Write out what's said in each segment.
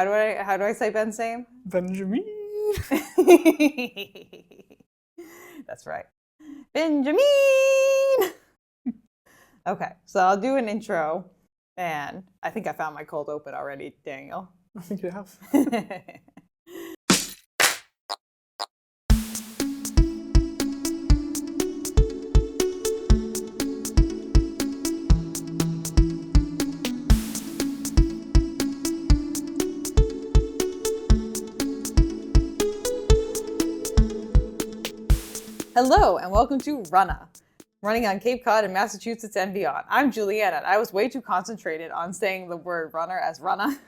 How do I say Ben's name? Benjamin. That's right. Benjamin! Okay, so I'll do an intro, and I think I found my cold open already, Daniel. I think you have. Hello, and welcome to Runnah, running on Cape Cod in Massachusetts and beyond. I'm Julianna, and I was way too concentrated on saying the word runner as Runnah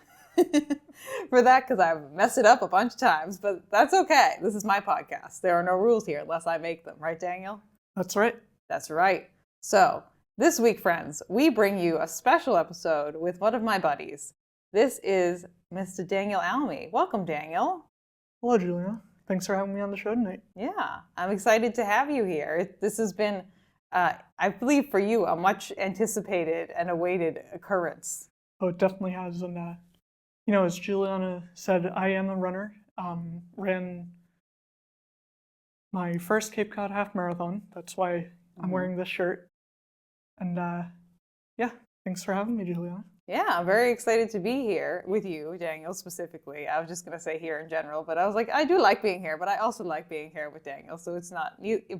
for that because I've messed it up a bunch of times, but that's okay. This is my podcast. There are no rules here unless I make them. Right, Daniel? That's right. That's right. So, this week, friends, we bring you a special episode with one of my buddies. This is Mr. Daniel Almy. Welcome, Daniel. Hello, Julianna. Thanks for having me on the show tonight. Yeah, I'm excited to have you here. This has been, I believe for you, a much anticipated and awaited occurrence. Oh, it definitely has. And, as Julianna said, I am a runner. Ran my first Cape Cod half marathon. That's why I'm wearing this shirt. And, thanks for having me, Julianna. Yeah, I'm very excited to be here with you, Daniel, specifically. I was just going to say here in general, but I was like, I do like being here, but I also like being here with Daniel. So it's not,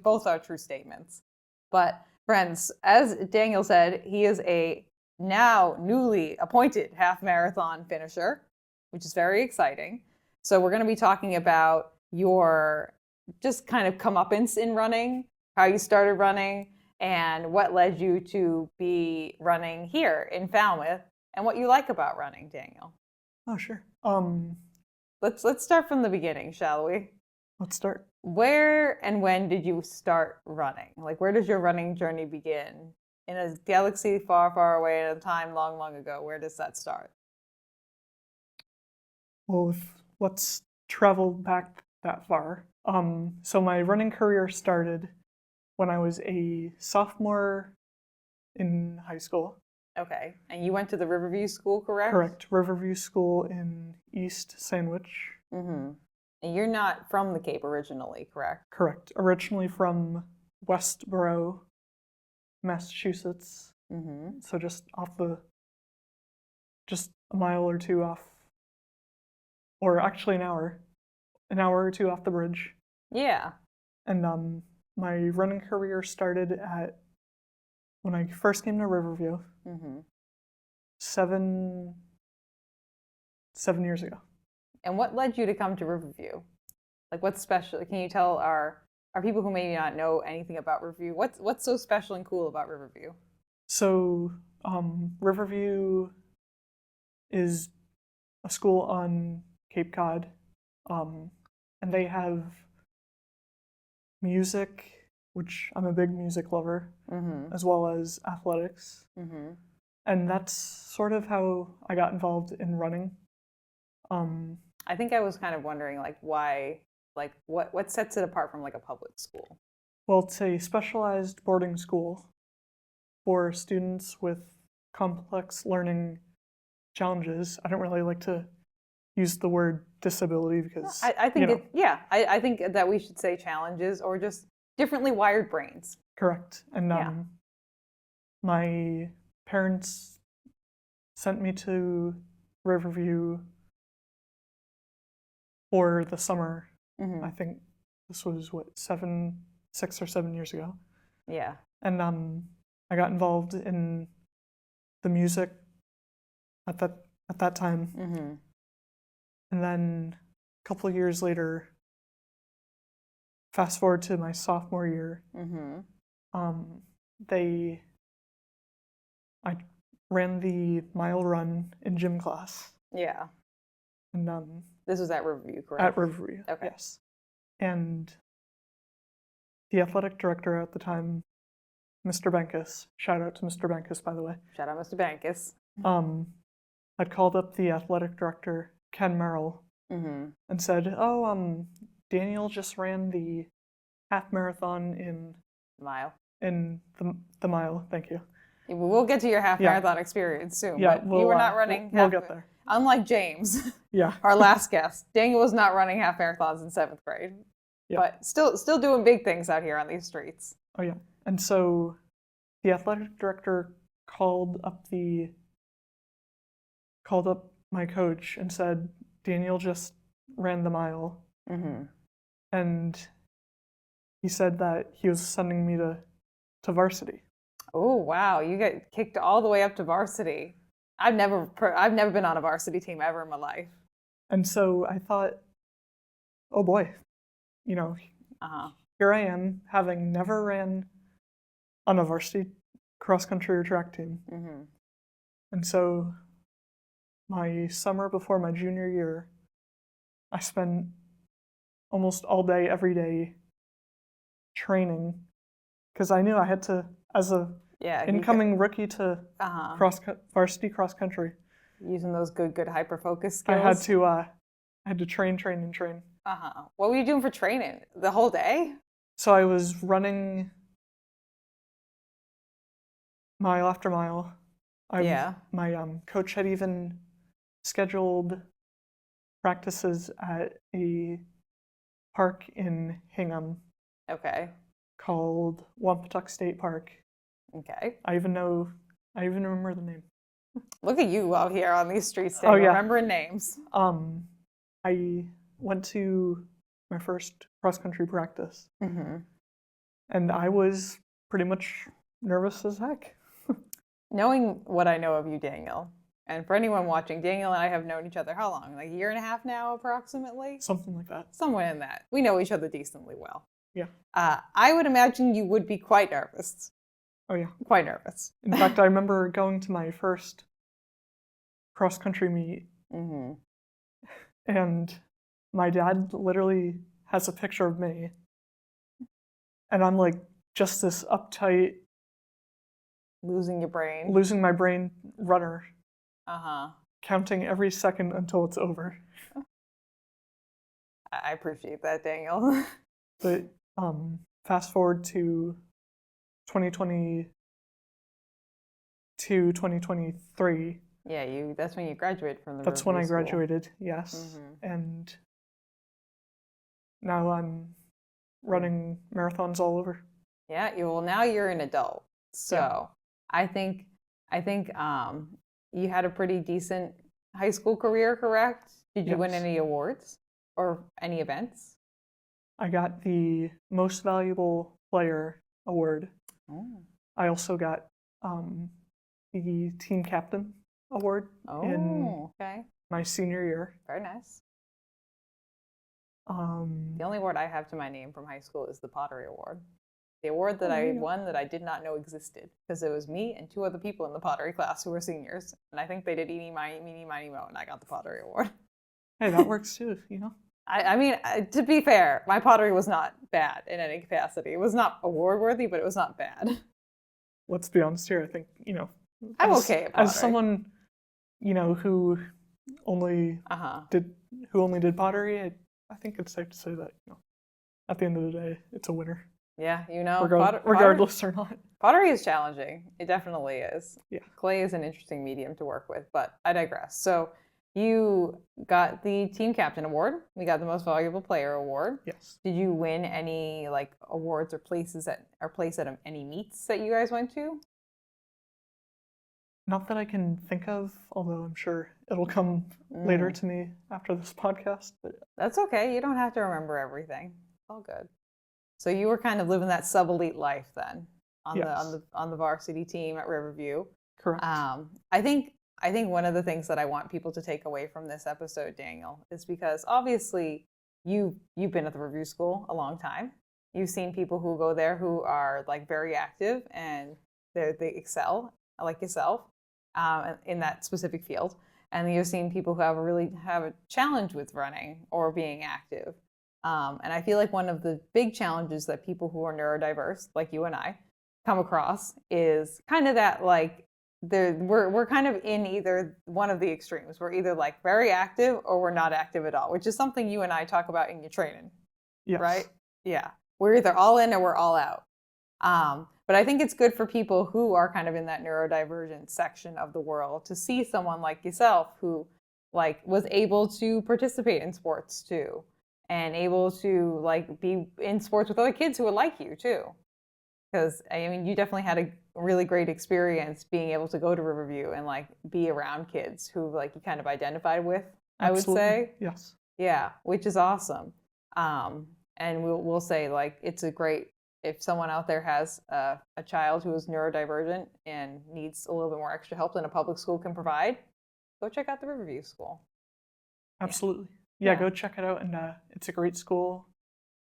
both are true statements. But friends, as Daniel said, he is a now newly appointed half marathon finisher, which is very exciting. So we're going to be talking about your just kind of comeuppance in running, how you started running, and what led you to be running here in Falmouth, and what you like about running, Daniel. Oh, sure. Let's start from the beginning, shall we? Let's start. Where and when did you start running? Like, where does your running journey begin? In a galaxy far, far away at a time long, long ago, where does that start? Well, let's travel back that far. So my running career started when I was a sophomore in high school. Okay, and you went to the Riverview School, correct? Correct. Riverview School in East Sandwich. Mm-hmm. And you're not from the Cape originally, correct? Correct. Originally from Westboro, Massachusetts. Mm-hmm. So just a mile or two off, or actually an hour or two off the bridge. Yeah. And my running career started when I first came to Riverview, 7 years ago. And what led you to come to Riverview? Like, what's special? Can you tell our people who maybe not know anything about Riverview, what's so special and cool about Riverview? So, Riverview is a school on Cape Cod, and they have music, which I'm a big music lover, as well as athletics. And that's sort of how I got involved in running. I think I was kind of wondering, like, why, like, what sets it apart from, like, a public school? Well, it's a specialized boarding school for students with complex learning challenges. I don't really like to use the word disability because I think I think that we should say challenges or just differently wired brains. Correct. And my parents sent me to Riverview for the summer. I think this was 6 or 7 years ago. Yeah. And I got involved in the music at that time. And then a couple of years later, fast forward to my sophomore year, I ran the mile run in gym class. Yeah. And this was at Riverview, correct? At Riverview, okay. Yes. And the athletic director at the time, Mr. Bankus, shout out to Mr. Bankus, by the way. Shout out Mr. Bankus. I'd called up the athletic director, Ken Merrill, and said, Daniel just ran the half marathon in the mile, thank you. We'll get to your half marathon experience soon, but you were not running. We'll get there. Unlike James, Yeah. our last guest, Daniel was not running half marathons in 7th grade, Yeah. but still doing big things out here on these streets. Oh yeah. And so the athletic director called up my coach and said, Daniel just ran the mile. Mm-hmm. And he said that he was sending me to varsity. Oh wow, you get kicked all the way up to varsity. I've never been on a varsity team ever in my life. And so I thought, oh boy, here I am, having never ran on a varsity cross-country or track team. Mm-hmm. And so my summer before my junior year, I spent almost all day, every day, training, because I knew I had to, as a incoming rookie to varsity cross-country. Using those good hyper-focus skills. I had to train. What were you doing for training? The whole day? So I was running mile after mile. My coach had even scheduled practices at a park in Hingham. Okay. Called Wampatuck State Park. Okay. I even remember the name. Look at you out here on these streets, remembering names. I went to my first cross-country practice. Mm-hmm. And I was pretty much nervous as heck. Knowing what I know of you, Daniel, and for anyone watching, Daniel and I have known each other how long? Like a year and a half now, approximately? Something like that. Somewhere in that. We know each other decently well. Yeah. I would imagine you would be quite nervous. Oh, yeah. Quite nervous. In fact, I remember going to my first cross-country meet, mm-hmm. and my dad literally has a picture of me, and I'm like just this uptight, losing my brain runner, Uh-huh. counting every second until it's over. I appreciate that, Daniel. But fast forward to 2022, 2023. Yeah, that's when you graduated from the That's when I Riverview School. graduated, yes. Mm-hmm. And now I'm running marathons all over. Yeah, now you're an adult. So Yeah. I think you had a pretty decent high school career, correct? Did you win Yes. any awards or any events? I got the Most Valuable Player award. Oh. I also got the Team Captain award in my senior year. Very nice. The only award I have to my name from high school is the Pottery Award. The award that I won that I did not know existed, because it was me and 2 other people in the pottery class who were seniors, and I think they did eeny, miny, mo, and I got the Pottery Award. Hey, that works too, I mean, to be fair, my pottery was not bad in any capacity. It was not award-worthy, but it was not bad. Let's be honest here. I think, I'm okay at pottery. As someone, who only did pottery, I think it's safe to say that, at the end of the day, it's a winner. Yeah, regardless or not. Pottery is challenging. It definitely is. Yeah. Clay is an interesting medium to work with, but I digress. So you got the Team Captain Award. We got the Most Valuable Player Award. Yes. Did you win any awards or place at any meets that you guys went to? Not that I can think of, although I'm sure it'll come later to me after this podcast. But that's okay. You don't have to remember everything. It's all good. So you were kind of living that sub-elite life then on the varsity team at Riverview. Correct. I think one of the things that I want people to take away from this episode, Daniel, is because obviously you've been at the Riverview School a long time. You've seen people who go there who are very active and they excel, like yourself, in that specific field. And you've seen people who have a challenge with running or being active. And I feel like one of the big challenges that people who are neurodiverse, like you and I, come across is kind of that we're kind of in either one of the extremes. We're either very active or we're not active at all, which is something you and I talk about in your training. Yes. Right? Yeah. We're either all in or we're all out. But I think it's good for people who are kind of in that neurodivergent section of the world to see someone like yourself who like was able to participate in sports too, and able to like be in sports with other kids who would like you too. Because I mean, you definitely had a really great experience being able to go to Riverview and like be around kids who like you kind of identified with, I would Absolutely. say. Yes. Yeah, which is awesome. And we'll say like it's a great if someone out there has a child who is neurodivergent and needs a little bit more extra help than a public school can provide, go check out the Riverview School. Absolutely. Yeah, Yeah. go check it out, and it's a great school.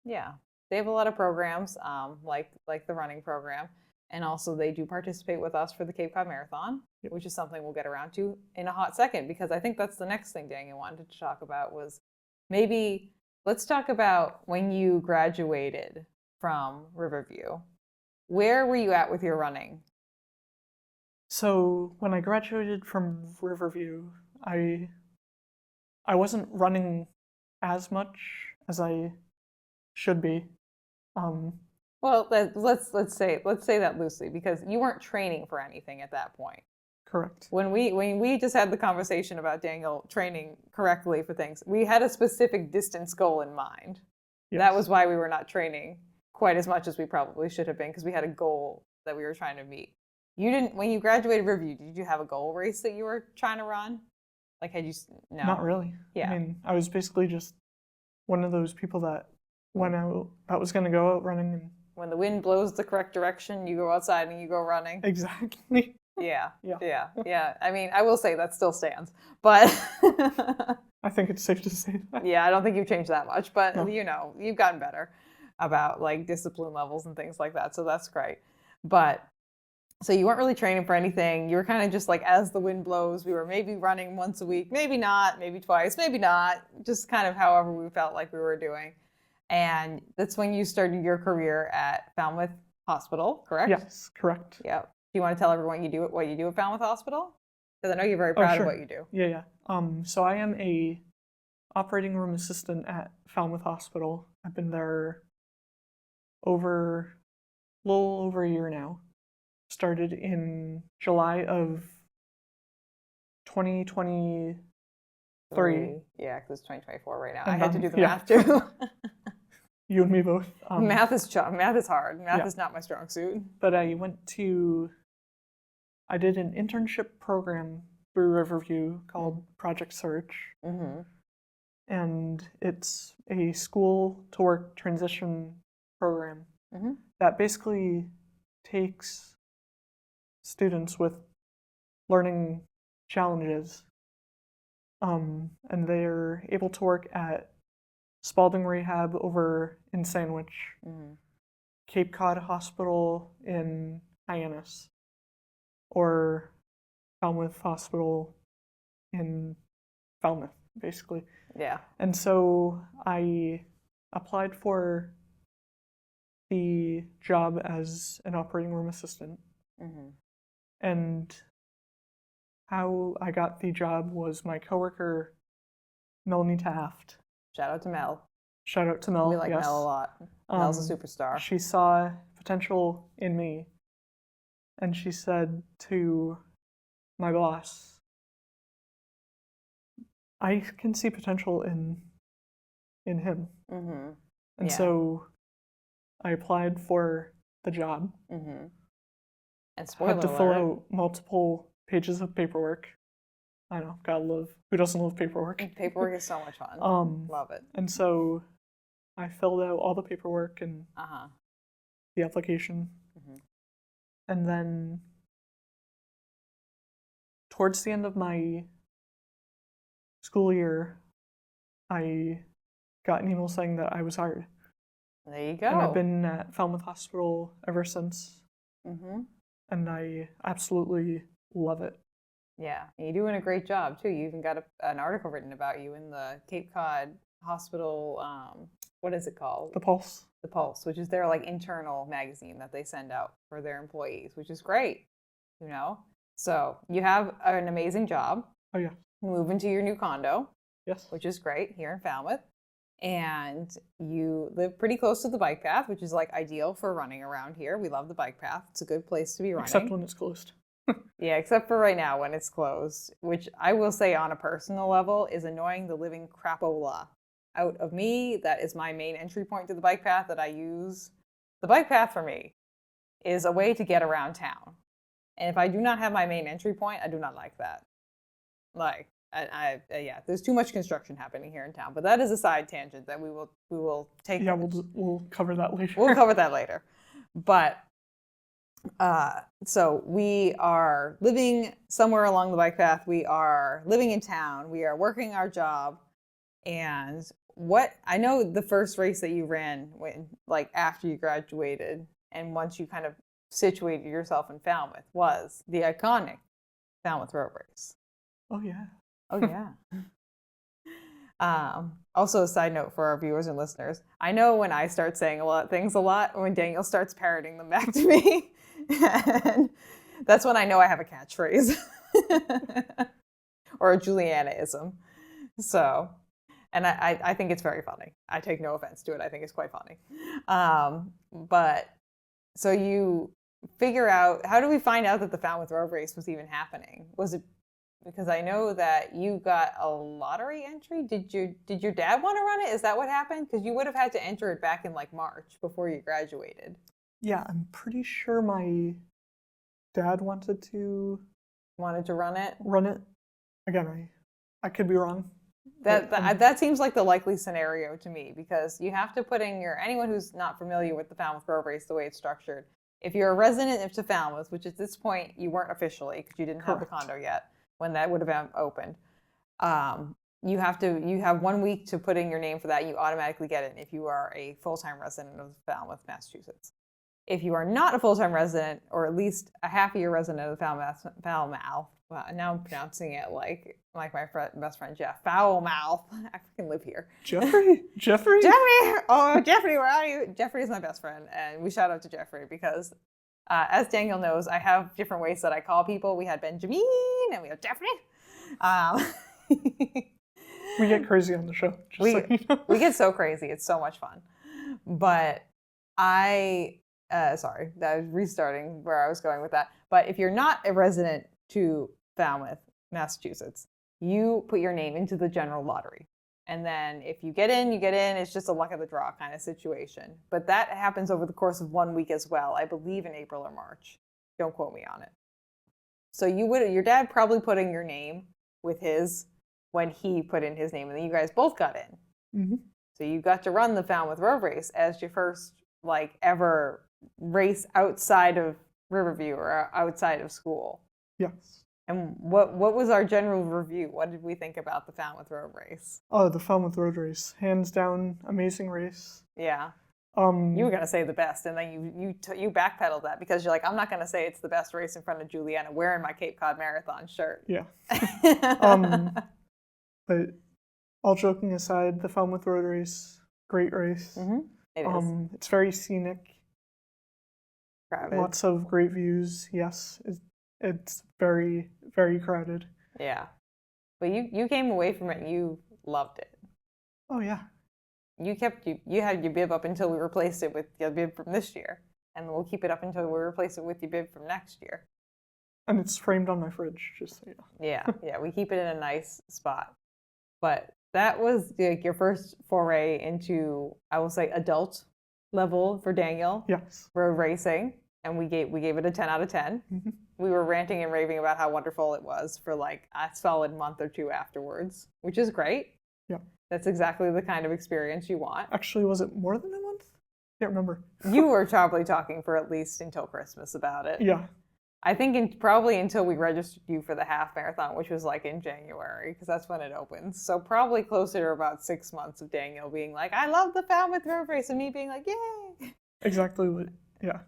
Yeah, they have a lot of programs, like the running program, and also they do participate with us for the Cape Cod Marathon, Yep. which is something we'll get around to in a hot second because I think that's the next thing Daniel wanted to talk about was maybe let's talk about when you graduated from Riverview. Where were you at with your running? So when I graduated from Riverview, I wasn't running as much as I should be. Well, let's say that loosely because you weren't training for anything at that point. Correct. When we just had the conversation about Daniel training correctly for things, we had a specific distance goal in mind. Yes. That was why we were not training quite as much as we probably should have been because we had a goal that we were trying to meet. You didn't when you graduated Riverview. Did you have a goal race that you were trying to run? Like had you no? Not really. Yeah. I mean, I was basically just one of those people that went out that was going to go out running. And When the wind blows the correct direction, you go outside and you go running. exactly. Yeah. Yeah. Yeah. Yeah. I mean, I will say that still stands, but I think it's safe to say that. yeah, I don't think you've changed that much, but No. you know, you've gotten better about like discipline levels and things like that. So that's great. But so you weren't really training for anything. You were kind of just like as the wind blows, we were maybe running once a week, maybe not, maybe twice, maybe not, just kind of however we felt like we were doing. And that's when you started your career at Falmouth Hospital, correct? Yes, correct. Yep. Do you want to tell everyone what you do at Falmouth Hospital? Because I know you're very proud sure. of what you do. Yeah. So I am a operating room assistant at Falmouth Hospital. I've been there a little over a year now. Started in July of 2023. Yeah, because it's 2024 right now. And I had to do the yeah. math too. You and me both. Math is hard. Math Yeah. is not my strong suit. But I did an internship program through Riverview called Project Search. Mm-hmm. And it's a school to work transition program Mm-hmm. that basically takes students with learning challenges and they're able to work at Spalding Rehab over in Sandwich, Mm-hmm. Cape Cod Hospital in Hyannis, or Falmouth Hospital in Falmouth, basically. Yeah. And so I applied for the job as an operating room assistant. Mm-hmm. And how I got the job was my coworker, Melanie Taft. Shout out to Mel. Shout out to Mel. We like yes. Mel a lot. Mel's a superstar. She saw potential in me, and she said to my boss, I can see potential in him. Mm-hmm. And Yeah. so I applied for the job. Mm-hmm. And spoiler Had to fill alert. out multiple pages of paperwork. I know, gotta love. Who doesn't love paperwork? Paperwork is so much fun. Love it. And so I filled out all the paperwork and Uh-huh. the application. Mm-hmm. And then towards the end of my school year, I got an email saying that I was hired. There you go. And I've been at Falmouth Hospital ever since. Mm-hmm. And I absolutely love it. Yeah, and you're doing a great job too. You even got an article written about you in the Cape Cod Hospital. What is it called? The Pulse. The Pulse, which is their like internal magazine that they send out for their employees, which is great. You know, so you have an amazing job. Oh, yeah. You move into your new condo, Yes. which is great here in Falmouth, and you live pretty close to the bike path, which is like ideal for running around here. We love the bike path; it's a good place to be running. Except when it's closed. Yeah, except for right now when it's closed, which I will say on a personal level is annoying the living crapola out of me. That is my main entry point to the bike path that I use. The bike path for me is a way to get around town. And if I do not have my main entry point, I do not like that. Like, yeah, there's too much construction happening here in town. But that is a side tangent that we will take. Yeah, we'll cover that later. We'll cover that later. But so we are living somewhere along the bike path. We are living in town. We are working our job. And what I know, the first race that you ran when, like, after you graduated and once you kind of situated yourself in Falmouth was the iconic Falmouth Road Race. Oh yeah. Oh yeah. Also, a side note for our viewers and listeners, I know when I start saying things a lot, when Daniel starts parroting them back to me, and that's when I know I have a catchphrase or a Julianna-ism. So, and I think it's very funny. I take no offense to it. I think it's quite funny. But so you figure out, how do we find out that the Falmouth Road Race was even happening? Was it because I know that you got a lottery entry? Did your dad want to run it? Is that what happened? Because you would have had to enter it back in like March before you graduated. Yeah, I'm pretty sure my dad wanted to run it. Run it. Again, I could be wrong. That seems like the likely scenario to me, because you have to put in anyone who's not familiar with the Falmouth Road Race, the way it's structured. If you're a resident of Falmouth, which at this point you weren't officially because you didn't have the condo yet when that would have been opened, you have 1 week to put in your name for that. You automatically get it if you are a full-time resident of Falmouth, Massachusetts. If you are not a full-time resident, or at least a half-year resident of Falmouth, well, now I'm pronouncing it like my best friend Jeff, Foulmouth. I freaking live here. Jeffrey? Oh, Jeffrey, where are you? Jeffrey is my best friend, and we shout out to Jeffrey because, as Daniel knows, I have different ways that I call people. We had Benjamin, and we have Jeffrey. We get crazy on the show. We get so crazy. It's so much fun. But sorry, that was restarting where I was going with that. But if you're not a resident to Falmouth, Massachusetts, you put your name into the general lottery. And then if you get in, you get in. It's just a luck of the draw kind of situation. But that happens over the course of 1 week as well, I believe in April or March. Don't quote me on it. So your dad probably put in your name with his when he put in his name, and then you guys both got in. Mm-hmm. So you got to run the Falmouth Road Race as your first ever race outside of Riverview or outside of school. Yes. And what was our general review? What did we think about the Falmouth Road Race? Oh, the Falmouth Road Race, hands down, amazing race. Yeah. You were gonna say the best, and then you backpedaled that because you're like, I'm not gonna say it's the best race in front of Julianna wearing my Cape Cod Marathon shirt. Yeah. But all joking aside, the Falmouth Road Race, great race. Mm-hmm. It is. It's very scenic. Crowded. Lots of great views. Yes, it's very, very crowded. Yeah, but you came away from it and you loved it. Oh yeah. You had your bib up until we replaced it with your bib from this year, and we'll keep it up until we replace it with your bib from next year. And it's framed on my fridge, just so you know. Yeah, we keep it in a nice spot. But that was your first foray into, I will say, adult level for Daniel. Yes. Road racing, and we gave it a 10 out of 10. Mm-hmm. We were ranting and raving about how wonderful it was for like a solid month or two afterwards, which is great. Yeah. That's exactly the kind of experience you want. Actually, was it more than a month? Can't remember. You were probably talking for at least until Christmas about it. Yeah. I think probably until we registered you for the half marathon, which was like in January, because that's when it opens. So probably closer to about 6 months of Daniel being like, I love the Falmouth Road Race, and me being like, yay. Exactly what, yeah.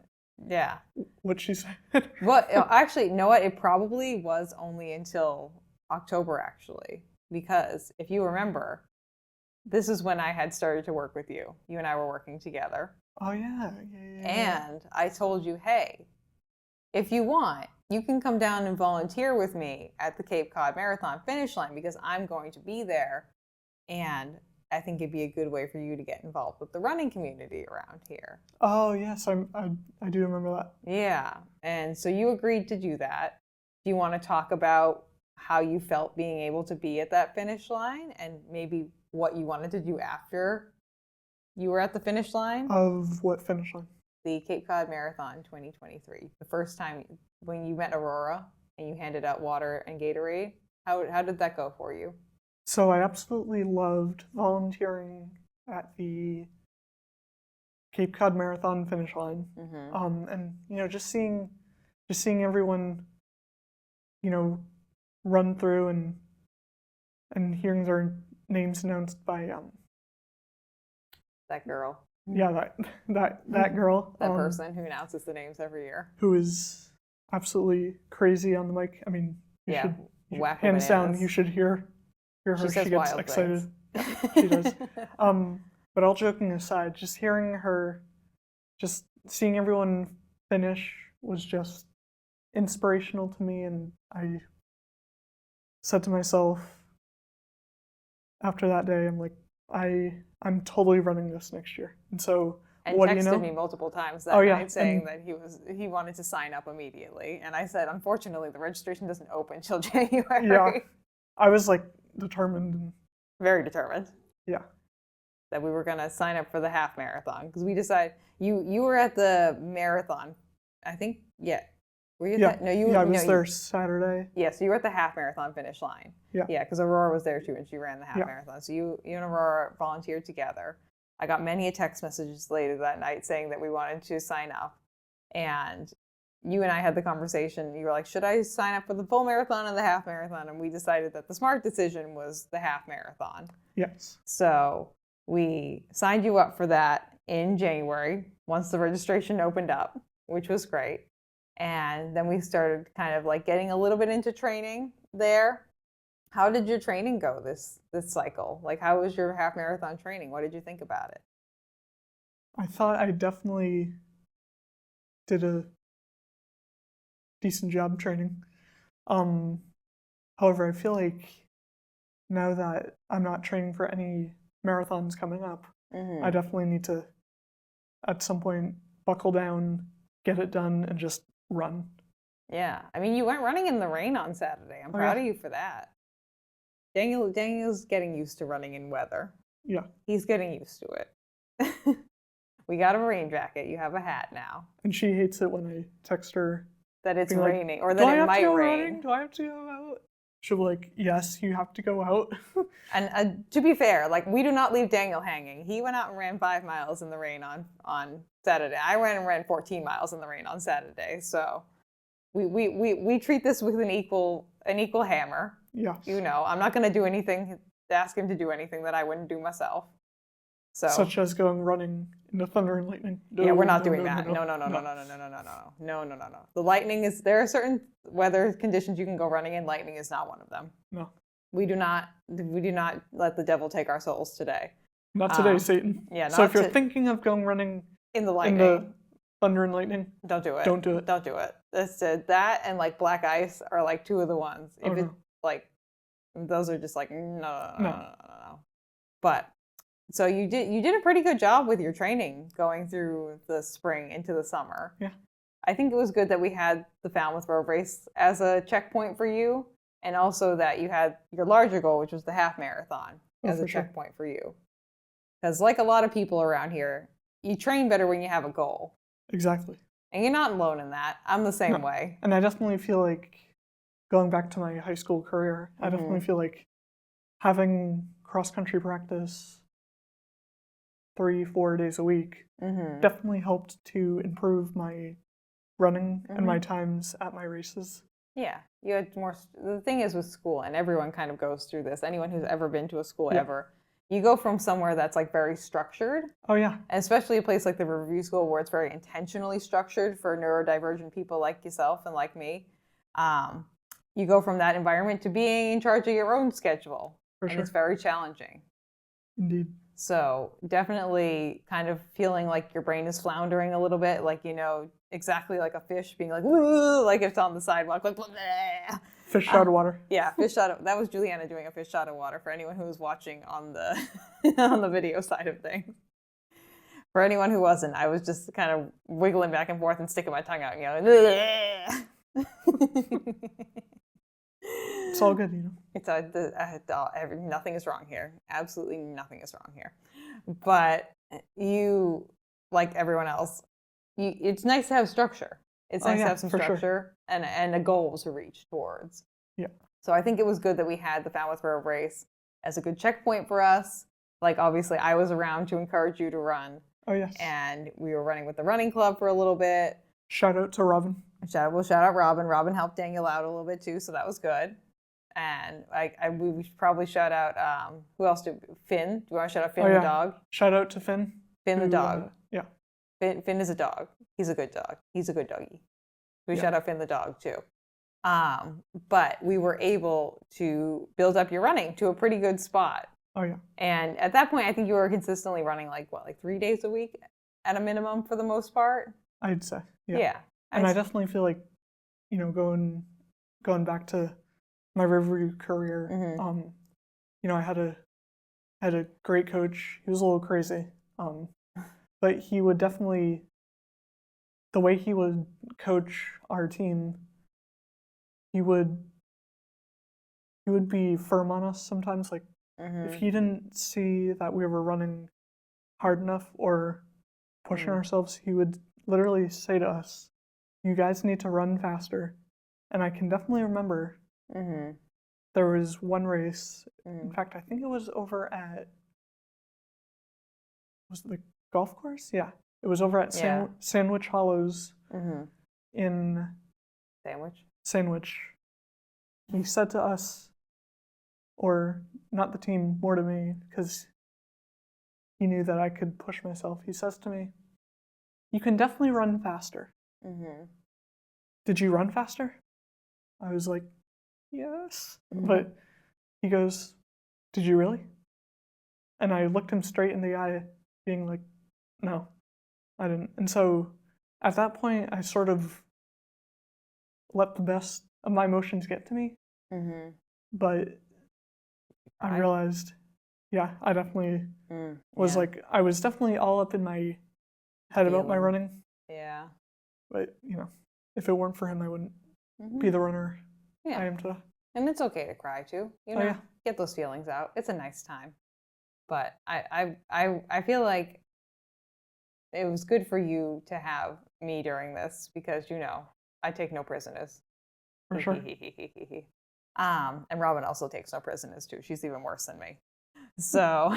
Yeah. What she said. Well, actually, you know what? It probably was only until October, actually, because if you remember, this is when I had started to work with you. You and I were working together. Oh, yeah. And I told you, hey, if you want, you can come down and volunteer with me at the Cape Cod Marathon finish line because I'm going to be there. And I think it'd be a good way for you to get involved with the running community around here. Oh, yes. I do remember that. Yeah. And so you agreed to do that. do you want to talk about how you felt being able to be at that finish line and maybe what you wanted to do after you were at the finish line? Of what finish line? The Cape Cod Marathon 2023. The first time when you met Aurora and you handed out water and Gatorade. How did that go for you? So I absolutely loved volunteering at the Cape Cod Marathon finish line. And just seeing everyone, run through and hearing their names announced by That girl. yeah, that girl. That person who announces the names every year. Who is absolutely crazy on the mic. I mean, you should wacko hands down, bananas. You should hear her. She says gets wild excited. things. She does. But all joking aside, just hearing her, just seeing everyone finish was just inspirational to me, and I said to myself after that day, I'm like, I'm totally running this next year. And so and what texted do you know? me multiple times that night saying that he wanted to sign up immediately. And I said, unfortunately, the registration doesn't open till January. Yeah, I was like determined. Very determined. Yeah. That we were going to sign up for the half marathon because we decided you were at the marathon. I think, Were you at that? No, you were. I was there Saturday. Yeah, so you were at the half marathon finish line. Yeah. Yeah, because Aurora was there too, and she ran the half marathon. So you and Aurora volunteered together. I got many text messages later that night saying that we wanted to sign up. And you and I had the conversation. You were like, should I sign up for the full marathon or the half marathon? And we decided that the smart decision was the half marathon. Yes. So we signed you up for that in January once the registration opened up, which was great. And then we started kind of like getting a little bit into training there. How did your training go this cycle? Like, how was your half marathon training? What did you think about it? I thought I definitely did a decent job training. However, I feel like now that I'm not training for any marathons coming up, I definitely need to, at some point, buckle down, get it done, and just run. Yeah. I mean, you went running in the rain on Saturday. I'm proud of you for that. Daniel's getting used to running in weather. Yeah. He's getting used to it. We got a rain jacket. You have a hat now. And she hates it when I text her that it's like, raining or that it might rain. Running? Do I have to go out? She'll be like, yes, you have to go out. And to be fair, like, we do not leave Daniel hanging. He went out and ran 5 miles in the rain on Saturday. I ran 14 miles in the rain on Saturday. So we treat this with an equal hammer. Yeah. I'm not going to do anything, ask him to do anything that I wouldn't do myself. So, such as going running in the thunder and lightning. Yeah, we're not doing that. No. The lightning there are certain weather conditions you can go running in. Lightning is not one of them. No. We do not let the devil take our souls today. Not today, Satan. Yeah. So if you're thinking of going running in the lightning, in the thunder and lightning, don't do it. Don't do it. Don't do it. That and like black ice are like two of the ones. If it's like, those are just like no. But so you did a pretty good job with your training going through the spring into the summer. Yeah. I think it was good that we had the Falmouth Road Race as a checkpoint for you, and also that you had your larger goal, which was the half marathon, as a checkpoint for you. Because like a lot of people around here, you train better when you have a goal. Exactly. And you're not alone in that. I'm the same way. And I definitely feel like, going back to my high school career, I definitely feel like having cross-country practice 3-4 days a week definitely helped to improve my running and my times at my races. Yeah, you had more. The thing is with school, and everyone kind of goes through this. Anyone who's ever been to a school ever, you go from somewhere that's like very structured. Oh yeah. And especially a place like the Riverview School where it's very intentionally structured for neurodivergent people like yourself and like me. You go from that environment to being in charge of your own schedule. For sure. It's very challenging. Indeed. So definitely kind of feeling like your brain is floundering a little bit, like, exactly like a fish being like, woo, like it's on the sidewalk, like, blah. Fish out of water. Yeah, that was Julianna doing a fish out of water for anyone who was watching on the on the video side of things. For anyone who wasn't, I was just kind of wiggling back and forth and sticking my tongue out, It's all good, you know. It's nothing is wrong here. Absolutely nothing is wrong here. But you, like everyone else, it's nice to have structure. It's nice to have some for sure. structure and a goal to reach towards. Yeah. So I think it was good that we had the Falmouth Road Race as a good checkpoint for us. Like, obviously, I was around to encourage you to run. Oh, yes. And we were running with the running club for a little bit. Shout out to Robin. Shout out Robin. Robin helped Daniel out a little bit too, so that was good. And we should probably shout out, who else Finn? Do you want to shout out Finn the dog? Shout out to Finn. Finn the dog. Yeah. Finn is a dog. He's a good dog. He's a good doggy. We shout out Finn the dog too. But we were able to build up your running to a pretty good spot. Oh, yeah. And at that point, I think you were consistently running like 3 days a week at a minimum for the most part? I'd say, yeah. Yeah. And I definitely feel like, you know, going back to my Riverview career, you know, I had a great coach. He was a little crazy, but he would definitely, the way he would coach our team, he would be firm on us sometimes. Like, if he didn't see that we were running hard enough or pushing ourselves, he would literally say to us, "You guys need to run faster." And I can definitely remember there was one race. In fact, I think it was over at, was it the golf course? Yeah, it was over at Sandwich Hollows in Sandwich. He said to us, or not the team, more to me, because he knew that I could push myself. He says to me, "You can definitely run faster." Did you run faster? I was like, yes. But he goes, "Did you really?" And I looked him straight in the eye, being like, "No, I didn't." And so at that point, I sort of let the best of my emotions get to me. But I realized, I definitely was I was definitely all up in my head about my running. Yeah. But, you know, if it weren't for him, I wouldn't be the runner I am today. And it's okay to cry too. You know, get those feelings out. It's a nice time. But I feel like it was good for you to have me during this because, you know, I take no prisoners. For sure. And Robin also takes no prisoners too. She's even worse than me. So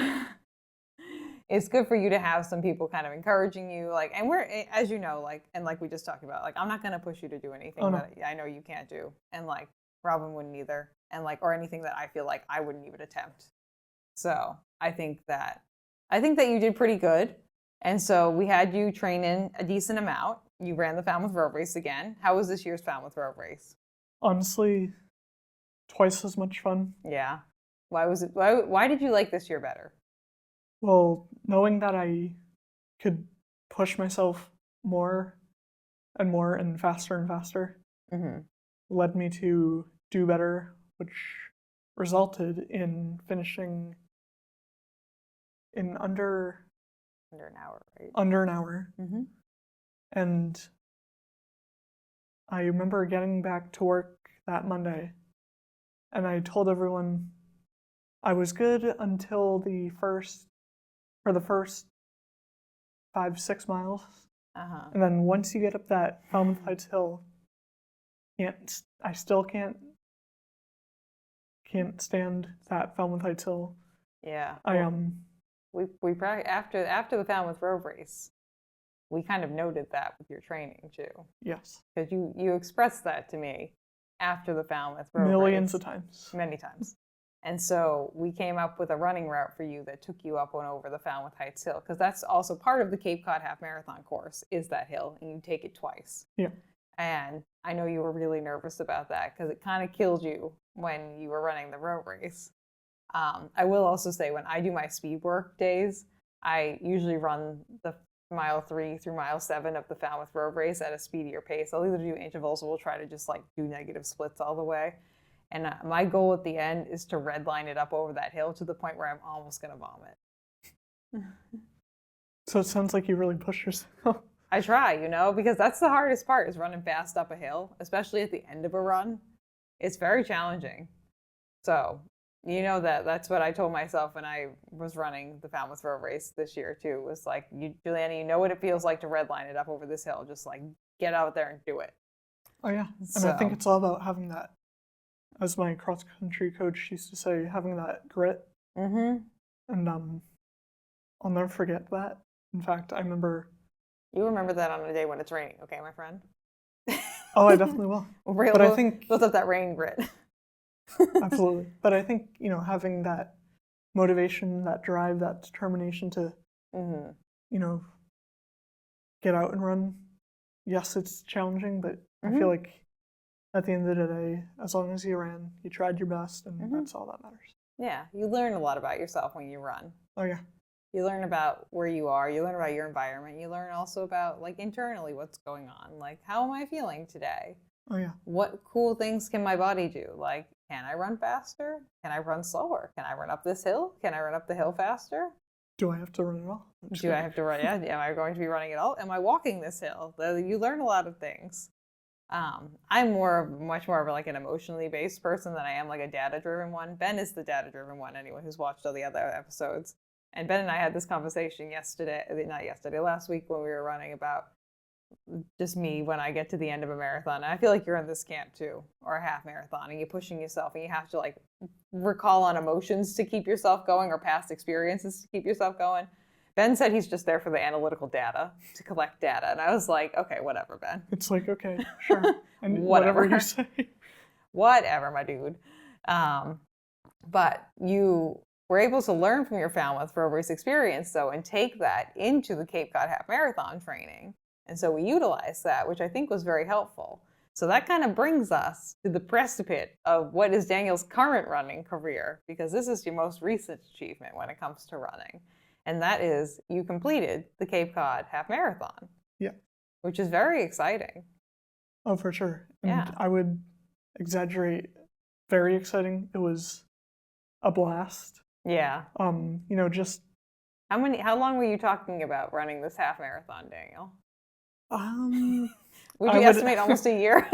it's good for you to have some people kind of encouraging you. Like, and we're, as you know, like, and like we just talked about, like, I'm not going to push you to do anything that I know you can't do. And like, Robin wouldn't either. And like, or anything that I feel like I wouldn't even attempt. So I think that you did pretty good. And so we had you train in a decent amount. You ran the Falmouth Road Race again. How was this year's Falmouth Road Race? Honestly, twice as much fun. Yeah. Why did you like this year better? Well, knowing that I could push myself more and more and faster led me to do better, which resulted in finishing in under an hour, right? Under an hour. And I remember getting back to work that Monday, and I told everyone I was good until the first 5-6 miles. And then once you get up that Falmouth Heights hill, I still can't stand that Falmouth Heights hill. Yeah. We after the Falmouth Road Race, we kind of noted that with your training too. Yes. Because you expressed that to me after the Falmouth Road Millions Race. of times. Many times. And so we came up with a running route for you that took you up and over the Falmouth Heights hill, because that's also part of the Cape Cod Half Marathon course is that hill, and you take it twice. Yeah. And I know you were really nervous about that because it kind of killed you when you were running the road race. I will also say when I do my speed work days, I usually run the mile 3 through mile 7 of the Falmouth Road Race at a speedier pace. I'll either do intervals or we'll try to just like do negative splits all the way. And my goal at the end is to redline it up over that hill to the point where I'm almost going to vomit. So it sounds like you really pushed yourself. I try, because that's the hardest part is running fast up a hill, especially at the end of a run. It's very challenging. So, that's what I told myself when I was running the Falmouth Road Race this year too, was like, Julianna, you know what it feels like to redline it up over this hill. Just like get out there and do it. Oh yeah. And I think it's all about having that, as my cross country coach used to say, having that grit. Mm-hmm. And I'll never forget that. In fact, I remember. You remember that on a day when it's raining, okay, my friend? Oh, I definitely will. But I think build up that rain grit. Absolutely. But I think, having that motivation, that drive, that determination to, get out and run. Yes, it's challenging, but I feel like at the end of the day, as long as you ran, you tried your best, and that's all that matters. Yeah, you learn a lot about yourself when you run. Oh, yeah. You learn about where you are. You learn about your environment. You learn also about, like, internally what's going on. Like, how am I feeling today? Oh, yeah. What cool things can my body do? Like, can I run faster? Can I run slower? Can I run up this hill? Can I run up the hill faster? Do I have to run it all? Do I have to run? Yeah. Am I going to be running it all? Am I walking this hill? You learn a lot of things. I'm much more of like an emotionally based person than I am like a data-driven one. Ben is the data-driven one, anyone who's watched all the other episodes. And Ben and I had this conversation last week when we were running about just me when I get to the end of a marathon. And I feel like you're in this camp too, or a half marathon, and you're pushing yourself and you have to like recall on emotions to keep yourself going or past experiences to keep yourself going. Ben said he's just there for the analytical data, to collect data. And I was like, okay, whatever, Ben. It's like, okay, sure. And whatever you say. Whatever, my dude. But you were able to learn from your Falmouth Road Race experience, though, and take that into the Cape Cod Half Marathon training. And so we utilized that, which I think was very helpful. So that kind of brings us to the precipice of what is Daniel's current running career, because this is your most recent achievement when it comes to running. And that is you completed the Cape Cod Half Marathon. Yeah. Which is very exciting. Oh, for sure. And yeah. I would exaggerate. Very exciting. It was a blast. Yeah. Just how long were you talking about running this half marathon, Daniel? Would you estimate almost a year?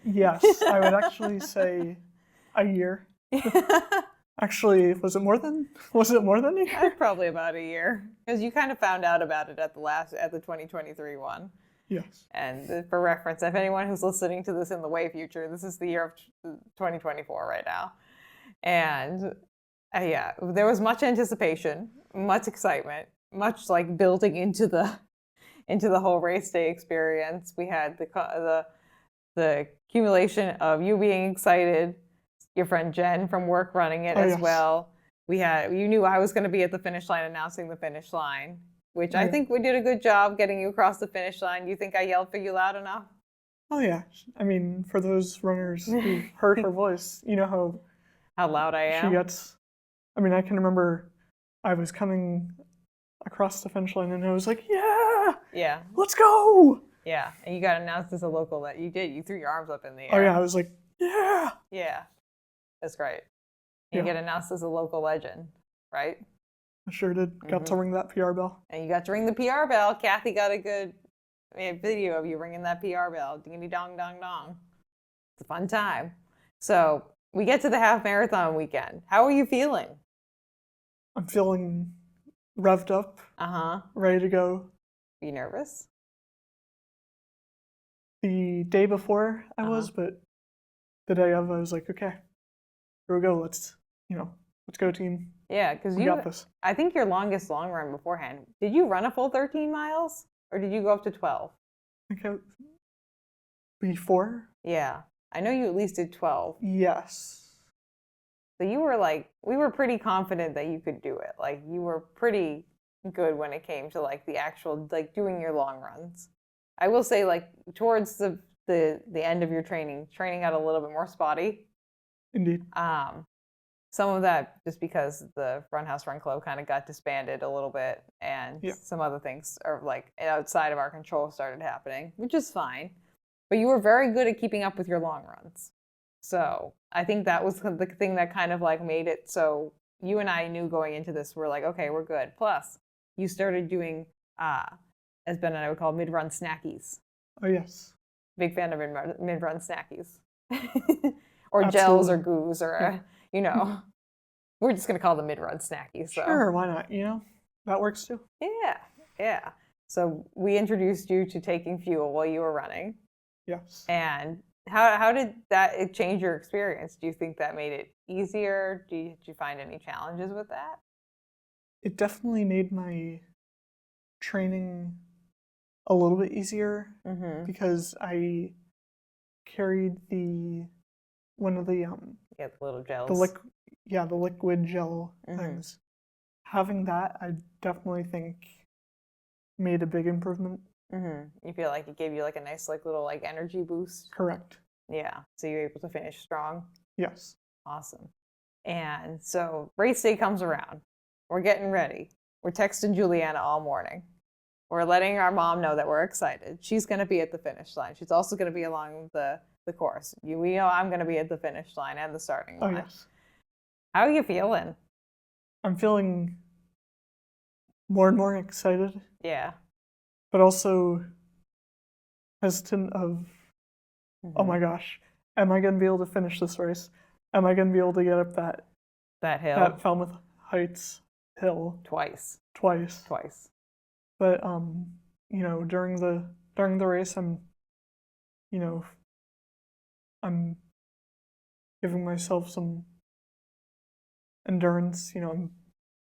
Yes, I would actually say a year. Actually, was it more than a year? Probably about a year, because you kind of found out about it at the 2023 one. Yes. And for reference, if anyone who's listening to this in the way future, this is the year of 2024 right now. And yeah, there was much anticipation, much excitement, much like building into the whole race day experience. We had the accumulation of you being excited, your friend Jen from work running it as well. You knew I was going to be at the finish line announcing the finish line, which I think we did a good job getting you across the finish line. You think I yelled for you loud enough? Oh yeah. I mean, for those runners who heard her voice, you know how loud I am. She gets. I mean, I can remember I was coming across the finish line and I was like, yeah, let's go. Yeah, and you got announced as a local. That you did. You threw your arms up in the air. Oh yeah, I was like, yeah. That's great. You get announced as a local legend, right? I sure did. Got to ring that PR bell. And you got to ring the PR bell. Kathy got a good video of you ringing that PR bell. Ding dong dong dong. It's a fun time. So we get to the half marathon weekend. How are you feeling? I'm feeling revved up. Ready to go. Are you nervous? The day before I was, but the day of I was like, okay, here we go. Let's go, team. Yeah, because we got this. I think your longest long run beforehand, did you run a full 13 miles or did you go up to 12? I think before? Yeah, I know you at least did 12. Yes. So you were we were pretty confident that you could do it. Like you were pretty good when it came to like the actual doing your long runs. I will say towards the end of your training got a little bit more spotty. Indeed. Some of that just because the Run House Run Club kind of got disbanded a little bit, and some other things are outside of our control started happening, which is fine. But you were very good at keeping up with your long runs. So I think that was the thing that kind of made it so you and I knew going into this, we're like, okay, we're good. Plus, you started doing as Ben and I would call mid-run snackies. Oh, yes. Big fan of mid-run snackies. Or Absolutely. gels or goos or, you know, we're just going to call them mid-run snackies. So. Sure, why not? That works too. Yeah. So we introduced you to taking fuel while you were running. Yes. And how did that change your experience? Do you think that made it easier? Did you find any challenges with that? It definitely made my training a little bit easier because I carried one of the the little gels. the liquid gel things. Having that, I definitely think made a big improvement. You feel like it gave you like a nice little energy boost? Correct. Yeah. So you're able to finish strong? Yes. Awesome. And so race day comes around. We're getting ready. We're texting Julianna all morning. We're letting our mom know that we're excited. She's going to be at the finish line. She's also going to be along the course. We know I'm going to be at the finish line and the starting line. Oh, yes. How are you feeling? I'm feeling more and more excited. Yeah. But also hesitant of, oh my gosh, am I going to be able to finish this race? Am I going to be able to get up that hill? That Falmouth Heights hill Twice. But during the race, I'm giving myself some endurance. I'm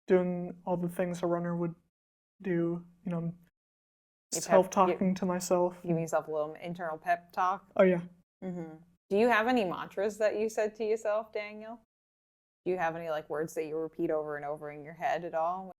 doing all the things a runner would do. I'm self-talking to myself. Giving yourself a little internal pep talk. Oh yeah. Do you have any mantras that you said to yourself, Daniel? Do you have any words that you repeat over and over in your head at all?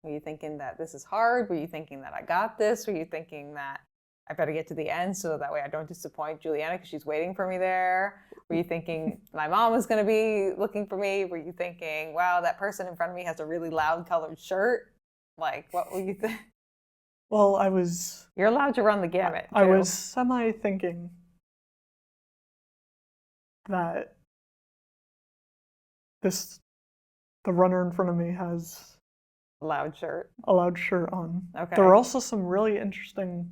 Were you thinking that this is hard? Were you thinking that I got this? Were you thinking that I better get to the end so that way I don't disappoint Julianna because she's waiting for me there? Were you thinking my mom was going to be looking for me? Were you thinking, wow, that person in front of me has a really loud colored shirt? What were you thinking? Well, You're allowed to run the gamut. I was semi-thinking that the runner in front of me has a loud shirt on. Okay. There were also some really interesting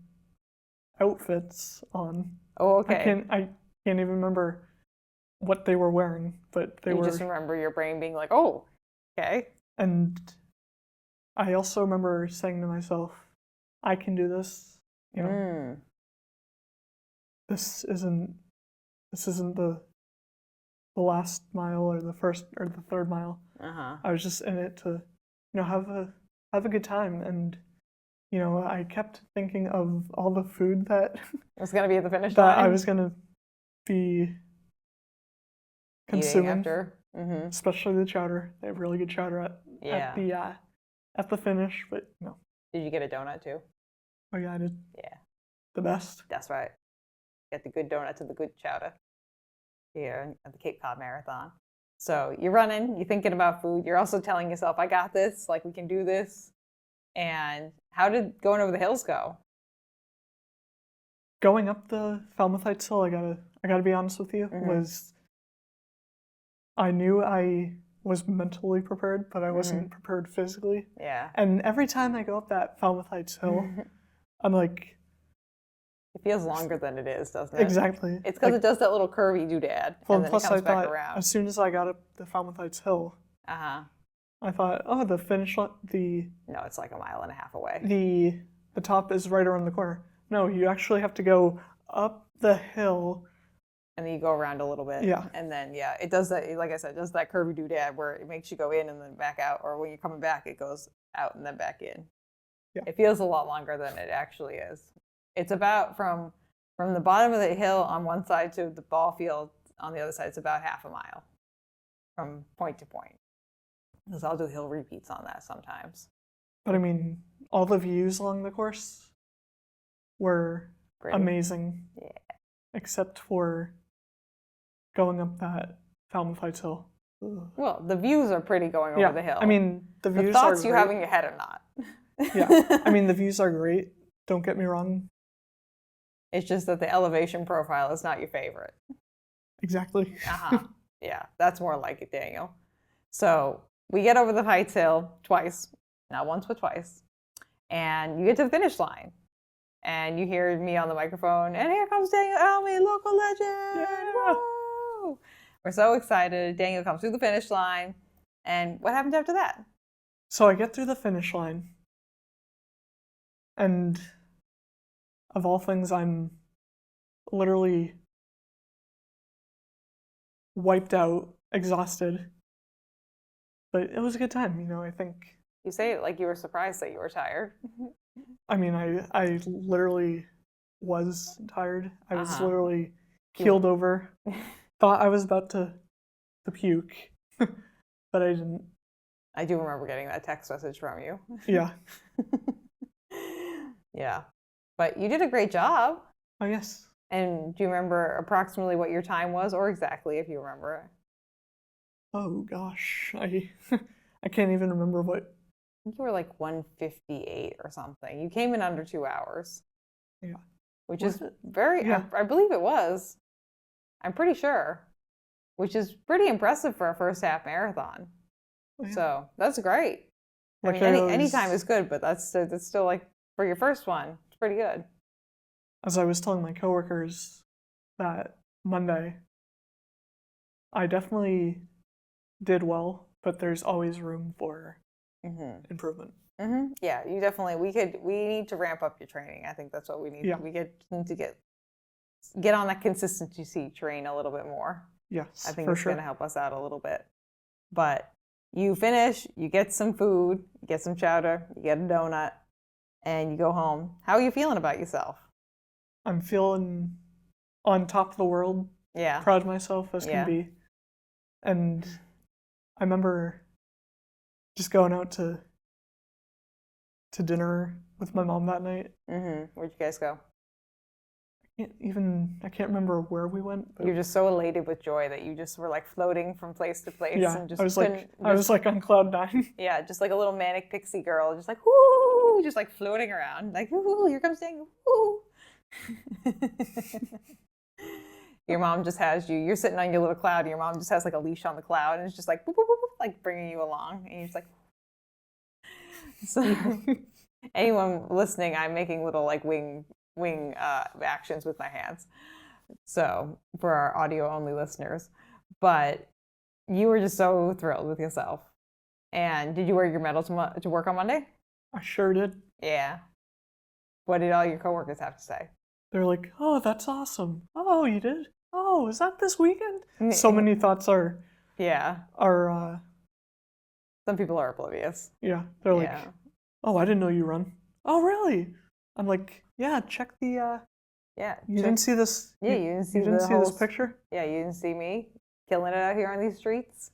outfits on. Oh, okay. I can't even remember what they were wearing, but you just remember your brain being like, oh, okay. And I also remember saying to myself, I can do this. This isn't the last mile or the first or the third mile. I was just in it to have a good time, and I kept thinking of all the food that was going to be at the finish that line. I was going to be consuming after. Especially the chowder. They have really good chowder at the finish. But no. Did you get a donut too? Oh yeah, I did. Yeah. The best. That's right. Get the good donuts and the good chowder here at the Cape Cod Marathon. So you're running, you're thinking about food. You're also telling yourself, I got this, we can do this. And how did going over the hills go? Going up the Falmouth Heights hill, I gotta be honest with you, I knew I was mentally prepared, but I wasn't prepared physically. Yeah. And every time I go up that Falmouth Heights hill, I'm like, it feels longer than it is, doesn't it? Exactly. It's because it does that little curvy doodad, and then it comes back around. As soon as I got up the Falmouth Heights hill, I thought, oh, the finish line, No, it's like a mile and a half away. The top is right around the corner. No, you actually have to go up the hill. And then you go around a little bit. Yeah. And then, it does that, like I said, it does that curvy doodad where it makes you go in and then back out, or when you're coming back, it goes out and then back in. Yeah. It feels a lot longer than it actually is. It's about from the bottom of the hill on one side to the ball field on the other side. It's about half a mile from point to point. Because I'll do hill repeats on that sometimes. But I mean, all the views along the course were amazing. Yeah. Except for going up that Falmouth Heights hill. Ugh. Well, the views are pretty going over the hill. I mean, the views the are thoughts you have in your head are not. Yeah. I mean, the views are great. Don't get me wrong. It's just that the elevation profile is not your favorite. Exactly. Yeah, that's more like it, Daniel. So we get over the Heights Hill twice, not once, but twice. And you get to the finish line. and you hear me on the microphone, and here comes Daniel Almy, local legend. Yeah. Woo! We're so excited. Daniel comes through the finish line. And what happened after that? So I get through the finish line, and of all things, I'm literally wiped out, exhausted. But it was a good time, I think. You say it like you were surprised that you were tired. I mean, I literally was tired. I was literally You- keeled over. Thought I was about to puke, but I didn't. I do remember getting that text message from you. Yeah. Yeah. But you did a great job. Oh, yes. And do you remember approximately what your time was, or exactly if you remember it? Oh, gosh. I can't even remember what. I think you were like 1:58 or something. You came in under 2 hours. Yeah. Which Was is it? very, Yeah. I believe it was. I'm pretty sure. Which is pretty impressive for a first half marathon. Oh, yeah. So that's great. I Like mean, any time is good, but that's still like for your first one, it's pretty good. As I was telling my coworkers that Monday, I definitely did well, but there's always room for improvement. Yeah, you definitely. We need to ramp up your training. I think that's what we need. Yeah. We need to get on that consistency train a little bit more. Yes, I think for it's sure. going to help us out a little bit. But you finish, you get some food, you get some chowder, you get a donut, and you go home. How are you feeling about yourself? I'm feeling on top of the world, Yeah. proud of myself as Yeah. can be. And I remember just going out to dinner with my mom that night. Where'd you guys go? I can't remember where we went. But You're just so elated with joy that you just were like floating from place to place. yeah, And just I was like on cloud nine. Yeah, just like a little manic pixie girl, just like whoo, just like floating around, like whoo, here comes Daniel, whoo. Your mom just has you. You're sitting on your little cloud, and your mom just has like a leash on the cloud, and it's just like boop, boop, boop, boop, like bringing you along, and you're just like. So, anyone listening, I'm making little like wing actions with my hands. So for our audio only listeners, but you were just so thrilled with yourself. And did you wear your medal to work on Monday? I sure did. Yeah. What did all your coworkers have to say? They're like, "Oh, that's awesome. Oh, you did? Oh, is that this weekend?" So many thoughts are. Yeah. Some people are oblivious. Yeah, they're like, "Oh, I didn't know you run." "Oh, really?" I'm like, "Yeah, check the." Yeah. You didn't see this. Yeah, you didn't see this picture. Yeah, you didn't see me killing it out here on these streets.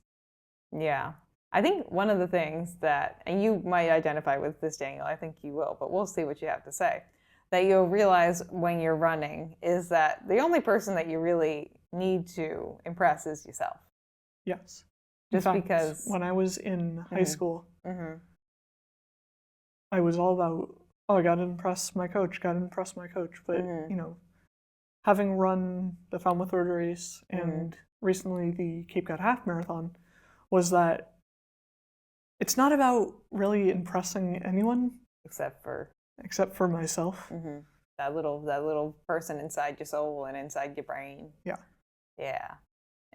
Yeah. I think one of the things that, and you might identify with this, Daniel, I think you will, but we'll see what you have to say, that you'll realize when you're running is that the only person that you really need to impress is yourself. Yes. Just in fact, because. When I was in high school, I was all about, oh, I got to impress my coach, But, having run the Falmouth road race and recently the Cape Cod half marathon was that it's not about really impressing anyone Except for myself. That little person inside your soul and inside your brain. Yeah. Yeah.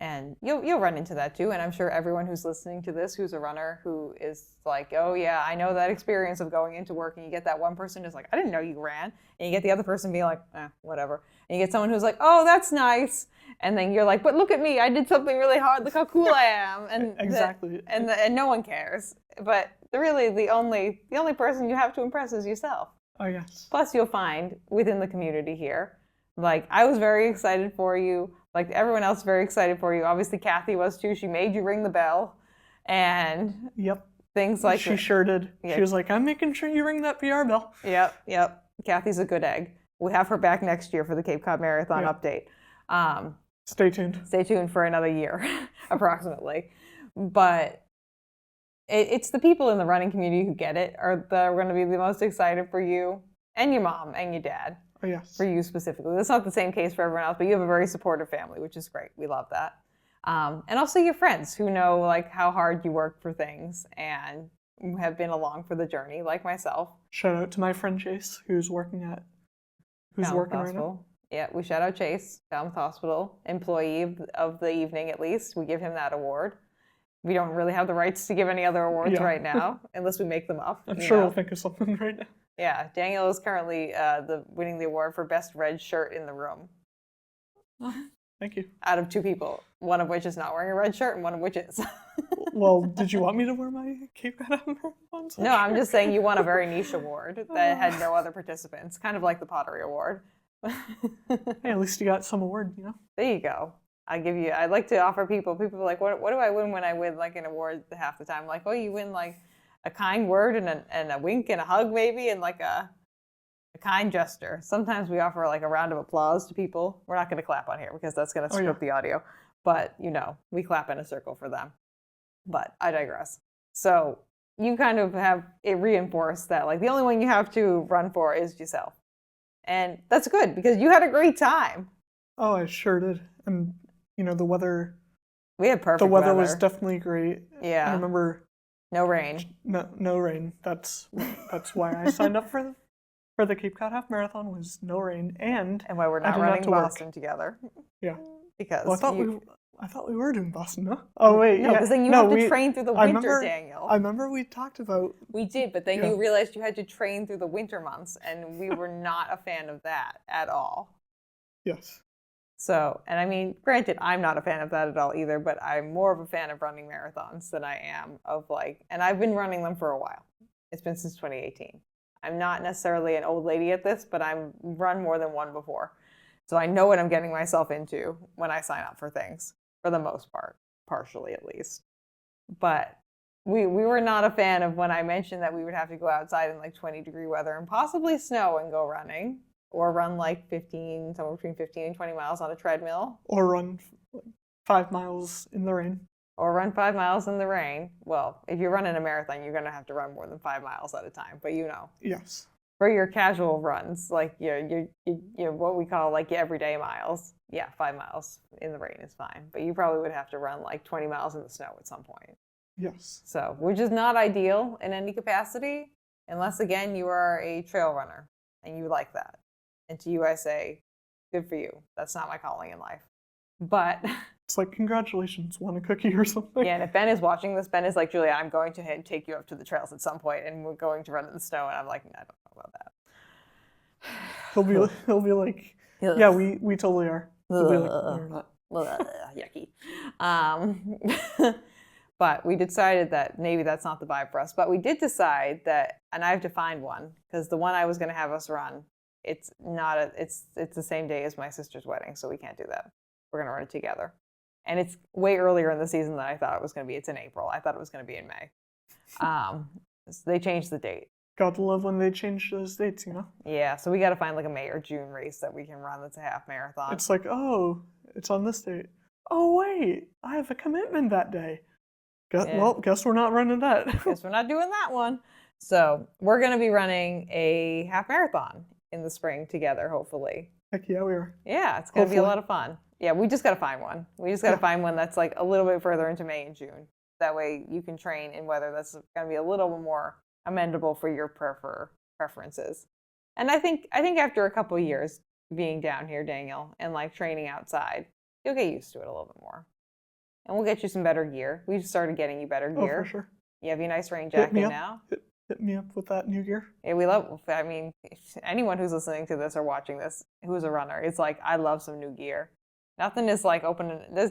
And you'll run into that too. And I'm sure everyone who's listening to this, who's a runner, who is like, oh yeah, I know that experience of going into work, and you get that one person who's like, I didn't know you ran. And you get the other person being like, whatever. And you get someone who's like, oh, that's nice. And then you're like, but look at me, I did something really hard. Look how cool I am. And exactly. And no one cares. But really, the only person you have to impress is yourself. Oh yes. Plus, you'll find within the community here, like I was very excited for you. Like everyone else, very excited for you. Obviously, Kathy was too. She made you ring the bell, and things like she sure did. Yeah. She was like, "I'm making sure you ring that PR bell." Yep. Kathy's a good egg. We'll have her back next year for the Cape Cod Marathon update. Stay tuned. Stay tuned for another year, approximately. But it's the people in the running community who get it are going to be the most excited for you and your mom and your dad. Oh, yes. For you specifically. That's not the same case for everyone else, but you have a very supportive family, which is great. We love that. And also your friends who know like how hard you work for things and have been along for the journey, like myself. Shout out to my friend Chase, who's working at who's Falmouth working right now. Hospital. Yeah, we shout out Chase, Falmouth Hospital, employee of the evening at least. We give him that award. We don't really have the rights to give any other awards Yeah. right now, unless we make them up. I'm you sure know? we'll think of something right now. Yeah, Daniel is currently winning the award for best red shirt in the room. Thank you. Out of 2 people, one of which is not wearing a red shirt and one of which is. Well, did you want me to wear my Cape Cod Marathon? No, I'm just saying you won a very niche award that had no other participants, kind of like the Pottery Award. Hey, at least you got some award, you know? There you go. I'd like to offer people are like, what do I win when I win like an award half the time? Like, oh, you win like a kind word and a wink and a hug maybe and like a kind gesture. Sometimes we offer like a round of applause to people. We're not going to clap on here because that's going to screw up the audio. But, we clap in a circle for them. But I digress. So you kind of have it reinforced that like the only one you have to run for is yourself. And that's good because you had a great time. Oh, I sure did. And, the weather. We had perfect The weather was definitely great. Yeah. I remember. No rain. No rain. That's why I signed up for the Cape Cod Half Marathon was no rain and why we're not running Boston together. Yeah. Because I thought we were doing Boston, no? Oh wait, no, because then you have to train through the winter, Daniel. I remember we talked about. We did, but then you realized you had to train through the winter months, and we were not a fan of that at all. Yes. So, and I mean, granted, I'm not a fan of that at all either, but I'm more of a fan of running marathons than I am of and I've been running them for a while. It's been since 2018. I'm not necessarily an old lady at this, but I've run more than one before. So I know what I'm getting myself into when I sign up for things, for the most part, partially at least. But we were not a fan of when I mentioned that we would have to go outside in like 20-degree weather and possibly snow and go running. Or run like somewhere between 15 and 20 miles on a treadmill. Or run 5 miles in the rain. Or run 5 miles in the rain. Well, if you're running a marathon, you're going to have to run more than 5 miles at a time. But Yes. For your casual runs, like your what we call like your everyday miles, 5 miles in the rain is fine. But you probably would have to run like 20 miles in the snow at some point. Yes. So, which is not ideal in any capacity, unless again you are a trail runner and you like that. And to you, I say, good for you. That's not my calling in life. But it's like, congratulations, want a cookie or something? Yeah, and if Ben is watching this, Ben is like, Julia, I'm going to take you up to the trails at some point, and we're going to run in the snow. And I'm like, I don't know about that. He'll be like, yeah, we totally are. He'll be like, no, we're not. Yucky. But we decided that maybe that's not the vibe for us. But we did decide that, and I have to find one, because the one I was going to have us run, it's the same day as my sister's wedding, so we can't do that. We're gonna run it together, and it's way earlier in the season than I thought it was gonna be. It's in April. I thought it was gonna be in May. So they changed the date. Gotta love when they change those dates, Yeah, so we got to find like a May or June race that we can run that's a half marathon. It's like, oh, it's on this date. Oh wait, I have a commitment that day. Well, guess we're not running that. Guess we're not doing that one. So we're gonna be running a half marathon in the spring together, hopefully. Heck yeah, we are. Yeah, it's going to be a lot of fun. Yeah, we just got to find one. We just got to find one that's like a little bit further into May and June. That way you can train in weather that's going to be a little more amendable for your preferences. And I think after a couple of years being down here, Daniel, and like training outside, you'll get used to it a little bit more. And we'll get you some better gear. We've started getting you better gear. Oh, for sure. You have your nice rain jacket now. Hit me up with that new gear. Yeah, anyone who's listening to this or watching this who's a runner, it's like, I love some new gear. There's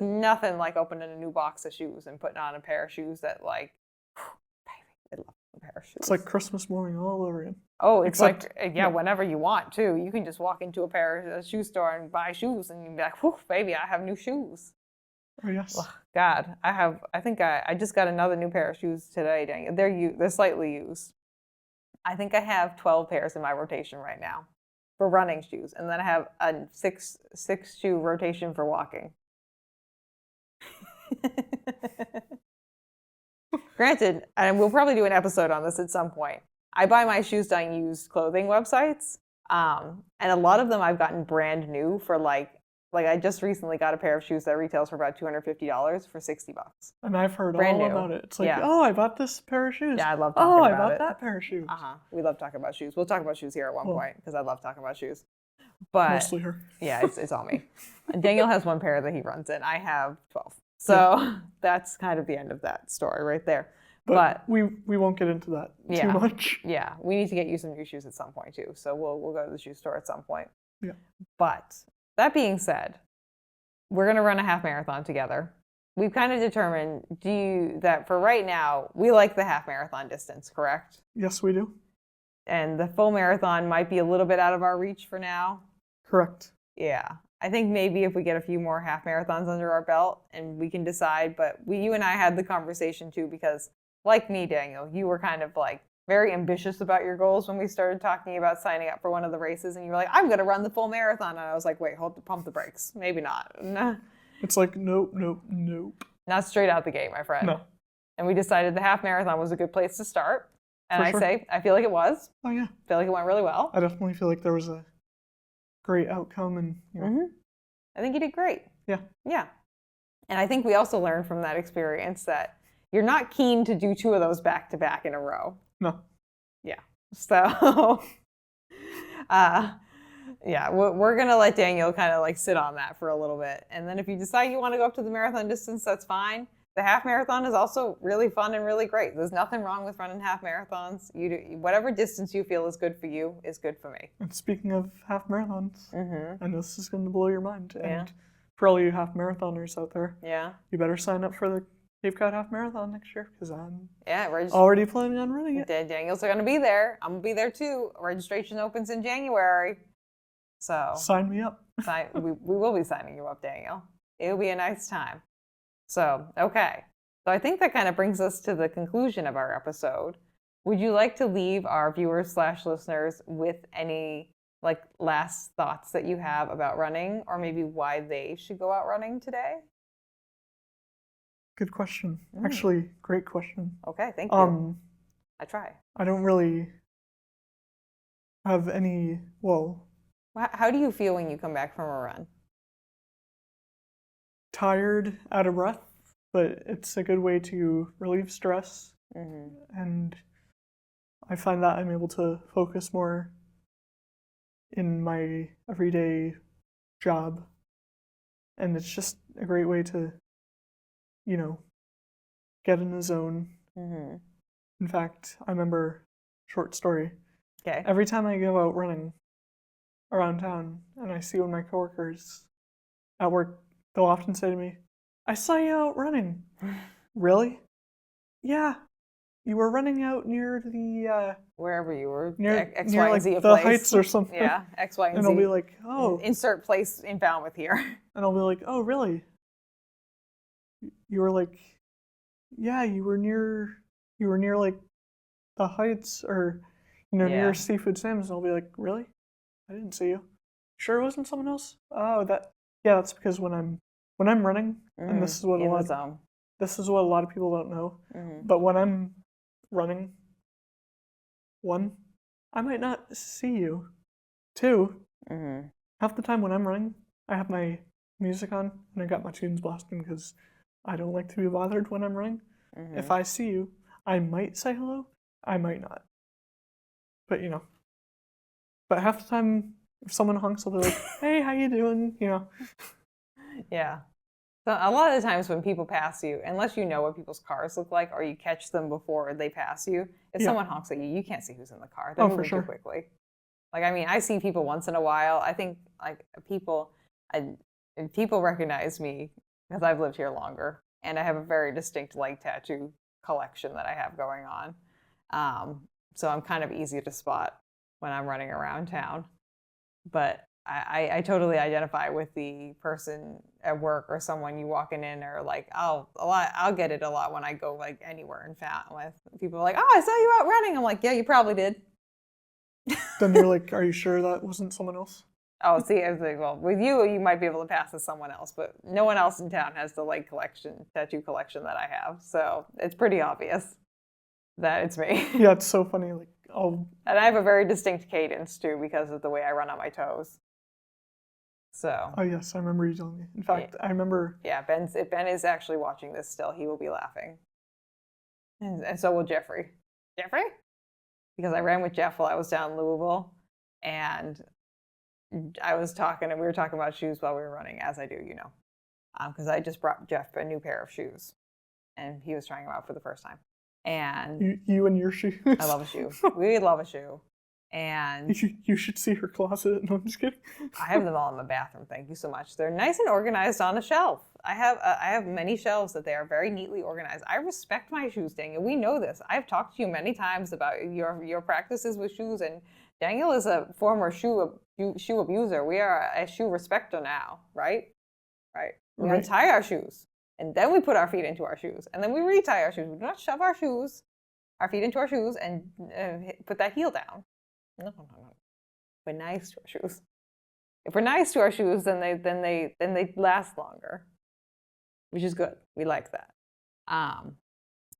nothing like opening a new box of shoes and putting on a pair of shoes that like, baby, I love a pair of shoes. It's like Christmas morning all over again. Oh, whenever you want to. You can just walk into a shoe store and buy shoes and you'll be like, whew, baby, I have new shoes. Oh, yes. Oh, God, I think I just got another new pair of shoes today, dang it. They're slightly used. I think I have 12 pairs in my rotation right now for running shoes. And then I have a six shoe rotation for walking. Granted, and we'll probably do an episode on this at some point. I buy my shoes on used clothing websites. And a lot of them I've gotten brand new for like I just recently got a pair of shoes that retails for about $250 for $60. And I've heard brand all new. about it. It's like, oh, I bought this pair of shoes. Yeah, I love talking about it. I bought that pair of shoes. We love talking about shoes. We'll talk about shoes here at one point because I love talking about shoes. But Mostly her. yeah, it's all me. And Daniel has one pair that he runs in. I have 12. So that's kind of the end of that story right there. But we won't get into that Yeah. too much. Yeah, we need to get you some new shoes at some point too. So we'll go to the shoe store at some point. Yeah. But that being said, we're going to run a half marathon together. We've kind of determined that for right now, we like the half marathon distance, correct? Yes, we do. And the full marathon might be a little bit out of our reach for now. Correct. Yeah. I think maybe if we get a few more half marathons under our belt and we can decide, but you and I had the conversation too, because like me, Daniel, you were kind of like very ambitious about your goals when we started talking about signing up for one of the races, and you were like, I'm going to run the full marathon. And I was like, wait, pump the brakes. Maybe not. It's like, nope. Not straight out the gate, my friend. No. And we decided the half marathon was a good place to start. And For sure. I feel like it was. Oh, yeah. I feel like it went really well. I definitely feel like there was a great outcome, and I think you did great. Yeah. Yeah. And I think we also learned from that experience that you're not keen to do 2 of those back to back in a row. No. Yeah. So, yeah, we're going to let Daniel kind of like sit on that for a little bit. And then if you decide you want to go up to the marathon distance, that's fine. The half marathon is also really fun and really great. There's nothing wrong with running half marathons. You do, whatever distance you feel is good for you is good for me. And speaking of half marathons, I know this is going to blow your mind. Yeah. And for all you half marathoners out there, Yeah. you better sign up for the Cape Cod Half Marathon next year, because I'm we're already planning on running it. Daniel's going to be there. I'm going to be there too. Registration opens in January. So Sign me up. we will be signing you up, Daniel. It'll be a nice time. So, okay. So I think that kind of brings us to the conclusion of our episode. Would you like to leave our viewers/listeners with any like last thoughts that you have about running, or maybe why they should go out running today? Good question. Actually, great question. Okay, thank you. I try. I don't really have any, How do you feel when you come back from a run? Tired, out of breath, but it's a good way to relieve stress. And I find that I'm able to focus more in my everyday job. And it's just a great way to, get in the zone. In fact, I remember, short story. Okay. Every time I go out running around town and I see one of my coworkers at work, they'll often say to me, I saw you out running. Really? Yeah. You were running out near the wherever you were, near X, Y, and Z the place. Heights or something. Yeah, X, Y, and Z. And I'll be like, oh. Insert place in Falmouth here. And I'll be like, oh, really? You were like, yeah, you were near like the Heights, or near Seafood Sam's. And I'll be like, really? I didn't see you. Sure it wasn't someone else? Oh, that's because when I'm running, and this is what a lot of people don't know, but when I'm running, 1, I might not see you. 2, half the time when I'm running, I have my music on and I got my tunes blasting because I don't like to be bothered when I'm running. If I see you, I might say hello, I might not. But but half the time, if someone honks, I'll be like, hey, how you doing? Yeah. So a lot of the times when people pass you, unless you know what people's cars look like or you catch them before they pass you, if someone honks at you, you can't see who's in the car. They're moving too quickly. Like, I mean, I see people once in a while. I think like people recognize me because I've lived here longer and I have a very distinct leg tattoo collection that I have going on. So I'm kind of easy to spot when I'm running around town. But I totally identify with the person at work or someone you walking in, or like, I'll get it a lot when I go like anywhere in Falmouth. People are like, oh, I saw you out running. I'm like, yeah, you probably did. Then you're like, are you sure that wasn't someone else? Oh, see, I was like, well, with you might be able to pass as someone else, but no one else in town has the tattoo collection that I have. So it's pretty obvious that it's me. Yeah, it's so funny. Like, and I have a very distinct cadence too because of the way I run on my toes. So. Oh yes, I remember you telling me. In fact, I remember. Yeah, if Ben is actually watching this still, he will be laughing. And so will Jeffrey. Jeffrey? Because I ran with Jeff while I was down in Louisville, and I was talking, and we were talking about shoes while we were running, as I do, because I just brought Jeff a new pair of shoes, and he was trying them out for the first time. And you and your shoes. I love a shoe. We love a shoe. And you should see her closet. No, I'm just kidding. I have them all in my bathroom. Thank you so much. They're nice and organized on a shelf. I have many shelves that they are very neatly organized. I respect my shoes, Daniel. We know this. I've talked to you many times about your practices with shoes, and Daniel is a former shoe abuser. We are a shoe respecter now, right? Right. We untie our shoes, and then we put our feet into our shoes, and then we retie our shoes. We do not shove our feet into our shoes, and put that heel down. No. We're nice to our shoes. If we're nice to our shoes, then they last longer, which is good. We like that.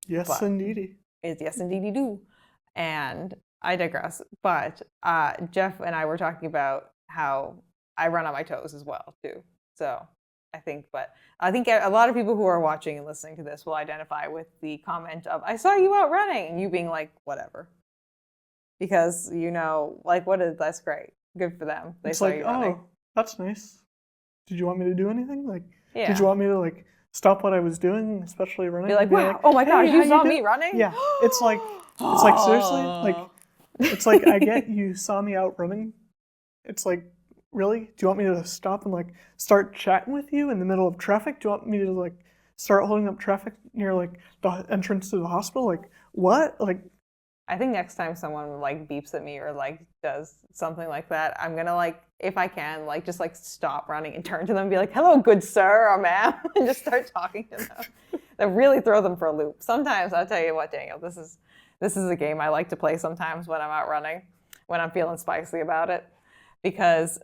Yes, indeedy. Yes, indeedy do. And I digress. But Jeff and I were talking about how I run on my toes as well too. So I think a lot of people who are watching and listening to this will identify with the comment of, "I saw you out running," and you being like, "Whatever." Because, that's great. Good for them. They it's saw like, you running. Oh, that's nice. Did you want me to do anything? Yeah. Did you want me to stop what I was doing, especially running? Be like, wow, oh my gosh, you saw me running? Yeah. It's like seriously, it's like I get you saw me out running. It's like, really? Do you want me to stop and start chatting with you in the middle of traffic? Do you want me to start holding up traffic near the entrance to the hospital? What? I think next time someone beeps at me or does something like that, I'm gonna if I can just stop running and turn to them and be like, "Hello, good sir or ma'am," and just start talking to them. That really throw them for a loop. Sometimes I'll tell you what, Daniel, this is a game I like to play sometimes when I'm out running, when I'm feeling spicy about it, because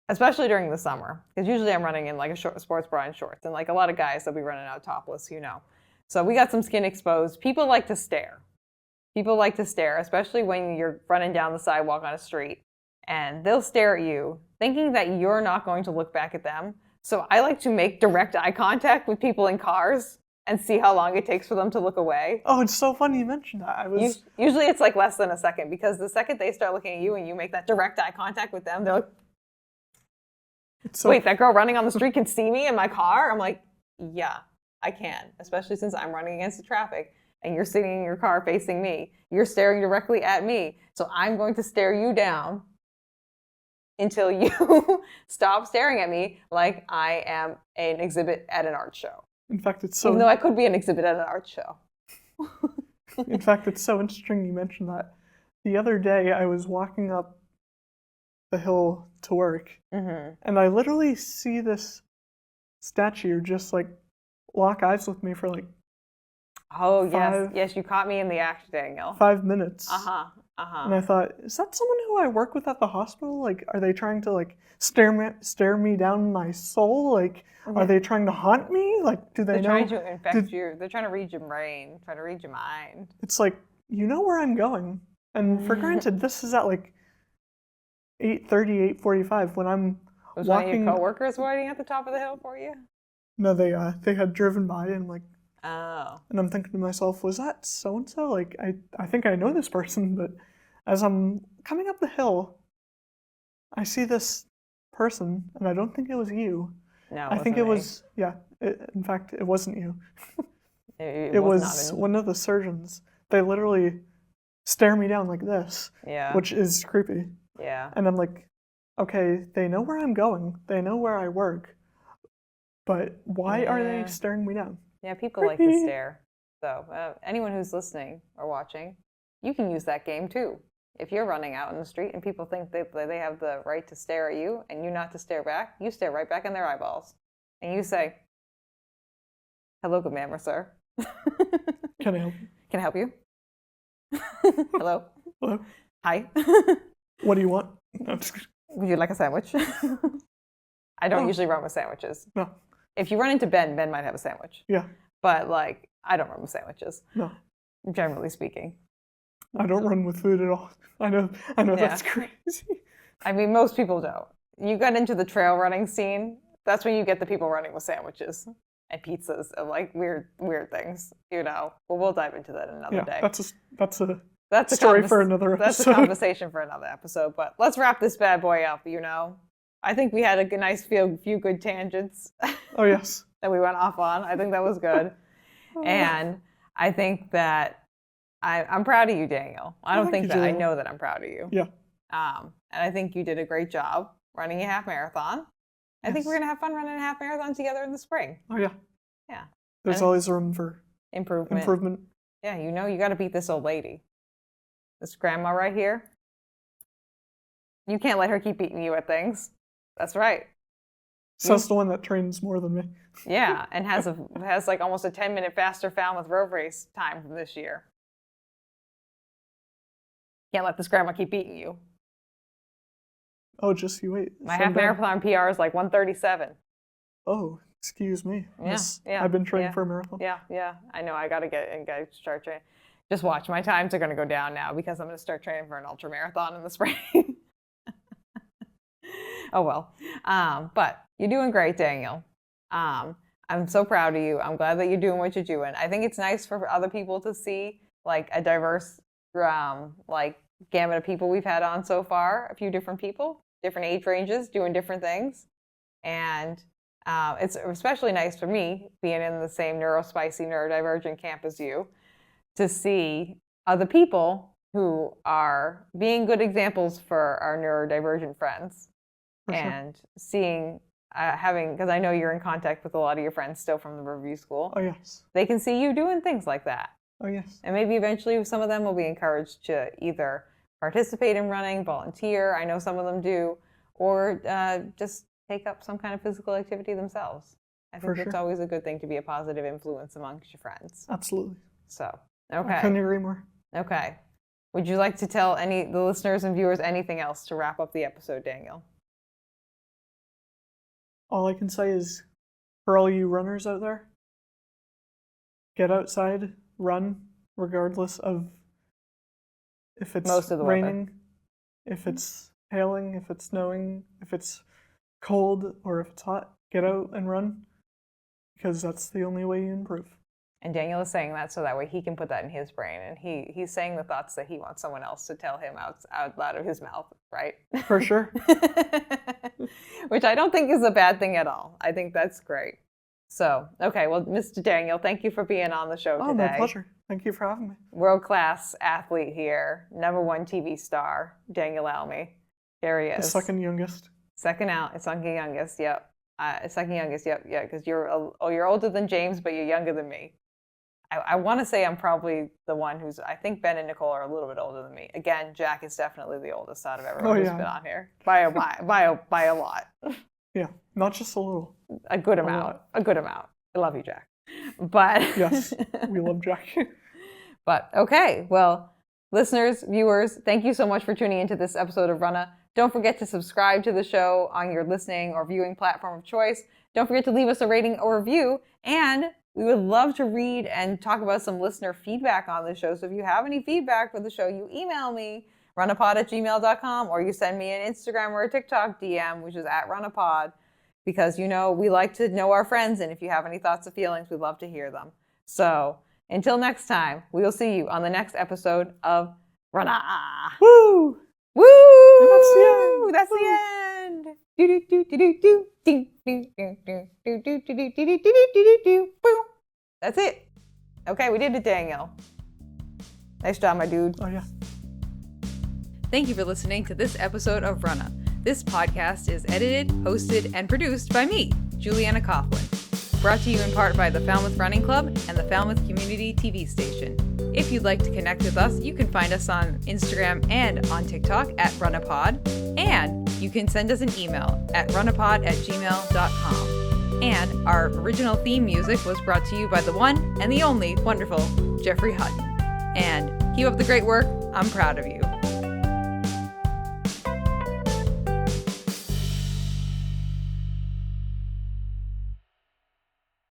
especially during the summer, because usually I'm running in a short sports bra and shorts, and a lot of guys will be running out topless, So we got some skin exposed. People like to stare. People like to stare, especially when you're running down the sidewalk on a street, and they'll stare at you, thinking that you're not going to look back at them. So I like to make direct eye contact with people in cars and see how long it takes for them to look away. Oh, it's so funny you mentioned that. Usually it's less than a second, because the second they start looking at you and you make that direct eye contact with them, they're like, wait, that girl running on the street can see me in my car? I'm like, yeah, I can, especially since I'm running against the traffic. And you're sitting in your car facing me. You're staring directly at me. So I'm going to stare you down until you stop staring at me like I am an exhibit at an art show. In fact, even though I could be an exhibit at an art show. In fact, it's so interesting you mentioned that. The other day, I was walking up the hill to work, and I literally see this statue just lock eyes with me for Oh, yes, you caught me in the act, Daniel. 5 minutes. And I thought, is that someone who I work with at the hospital? Are they trying to stare me down my soul? Are they trying to haunt me? Do they know? They're trying to infect you. They're trying to read your brain, trying to read your mind. It's you know where I'm going. And for granted, this is at 8:30, 8:45 when I'm Was walking. one of your coworkers waiting at the top of the hill for you? No, they had driven by and Oh. And I'm thinking to myself, was that so-and-so? I think I know this person, but as I'm coming up the hill, I see this person, and I don't think it was you. No, I think it was, in fact, it wasn't you. It was one of the surgeons. They literally stare me down like this, which is creepy. Yeah. And I'm like, okay, they know where I'm going. They know where I work. But why are they staring me down? Yeah, people like to stare. So anyone who's listening or watching, you can use that game too. If you're running out in the street and people think they have the right to stare at you and you not to stare back, you stare right back in their eyeballs. And you say, "Hello, good ma'am or sir. Can I help you? Can I help you? Hello? Hello? Hi. What do you want?" No, I'm just kidding. Would you like a sandwich? I don't usually run with sandwiches. No. If you run into Ben might have a sandwich. Yeah. But I don't run with sandwiches. No. Generally speaking. I don't run with food at all. I know that's crazy. I mean, most people don't. You got into the trail running scene, that's when you get the people running with sandwiches and pizzas and weird things, But we'll dive into that another day. That's a that's a story for another That's a episode. conversation for another episode. But let's wrap this bad boy up. I think we had a nice few good tangents Oh, yes. that we went off on. I think that was good, and I think that I'm proud of you, Daniel. I don't think that I know that I'm proud of you. Yeah. And I think you did a great job running a half marathon. I think we're gonna have fun running a half marathon together in the spring. Oh, yeah. Yeah. There's always room for improvement. Yeah, you got to beat this old lady. This grandma right here. You can't let her keep beating you at things. That's right. So that's the one that trains more than me. Yeah, and has like almost a 10-minute faster Falmouth road race time from this year. Can't let this grandma keep beating you. Oh, just you wait. My half marathon PR is like 1:37. Oh, excuse me. Yeah, Yes, yeah. I've been training for a marathon. Yeah. I know. I gotta start training. Just watch. My times are gonna go down now because I'm gonna start training for an ultra marathon in the spring. Oh well. But you're doing great, Daniel. I'm so proud of you. I'm glad that you're doing what you're doing. I think it's nice for other people to see like a diverse like gamut of people we've had on so far. A few different people, different age ranges, doing different things. And it's especially nice for me, being in the same neurodivergent camp as you, to see other people who are being good examples for our neurodivergent friends. For sure. And seeing, because I know you're in contact with a lot of your friends still from the Riverview School. Oh, yes. They can see you doing things like that. Oh, yes. And maybe eventually some of them will be encouraged to either participate in running, volunteer, I know some of them do, or just take up some kind of physical activity themselves. I think it's always a good thing to be a positive influence amongst your friends. Absolutely. So, okay. I couldn't agree more. Okay. Would you like to tell the listeners and viewers anything else to wrap up the episode, Daniel? All I can say is, for all you runners out there, get outside, run, regardless of if it's raining, if it's hailing, if it's snowing, if it's cold, or if it's hot. Get out and run, because that's the only way you improve. And Daniel is saying that so that way he can put that in his brain, and he's saying the thoughts that he wants someone else to tell him out loud of his mouth, right? For sure. Which I don't think is a bad thing at all. I think that's great. So, okay, well, Mr. Daniel, thank you for being on the show today. Oh, my pleasure. Thank you for having me. World-class athlete here, number 1 TV star, Daniel Almy. There he is. The second youngest. Second youngest, yep. Second youngest, yep, yeah, because you're older than James, but you're younger than me. I want to say I'm probably the one who's, I think Ben and Nicole are a little bit older than me. Again, Jack is definitely the oldest out of everyone who's been on here. By a lot. Yeah, not just a little. A good amount. I love you, Jack. But yes, we love Jack. But okay, well, listeners, viewers, thank you so much for tuning into this episode of Runnah. Don't forget to subscribe to the show on your listening or viewing platform of choice. Don't forget to leave us a rating or review. And we would love to read and talk about some listener feedback on the show. So if you have any feedback for the show, you email me, runnahpod@gmail.com, or you send me an Instagram or a TikTok DM, which is @runnahpod, because, we like to know our friends. And if you have any thoughts or feelings, we'd love to hear them. So until next time, we will see you on the next episode of Runnah. Woo! Woo! And that's the end. That's the end. That's it. Okay, we did it, Daniel. Nice job, my dude. Oh, yeah. Thank you for listening to this episode of Runnah. This podcast is edited, hosted, and produced by me, Julianna Coughlin. Brought to you in part by the Falmouth Running Club and the Falmouth Community TV station. If you'd like to connect with us, you can find us on Instagram and on TikTok @runnahpod, and you can send us an email at runnahpod@gmail.com. And our original theme music was brought to you by the one and the only wonderful Jeffrey Hutton. And keep up the great work. I'm proud of you.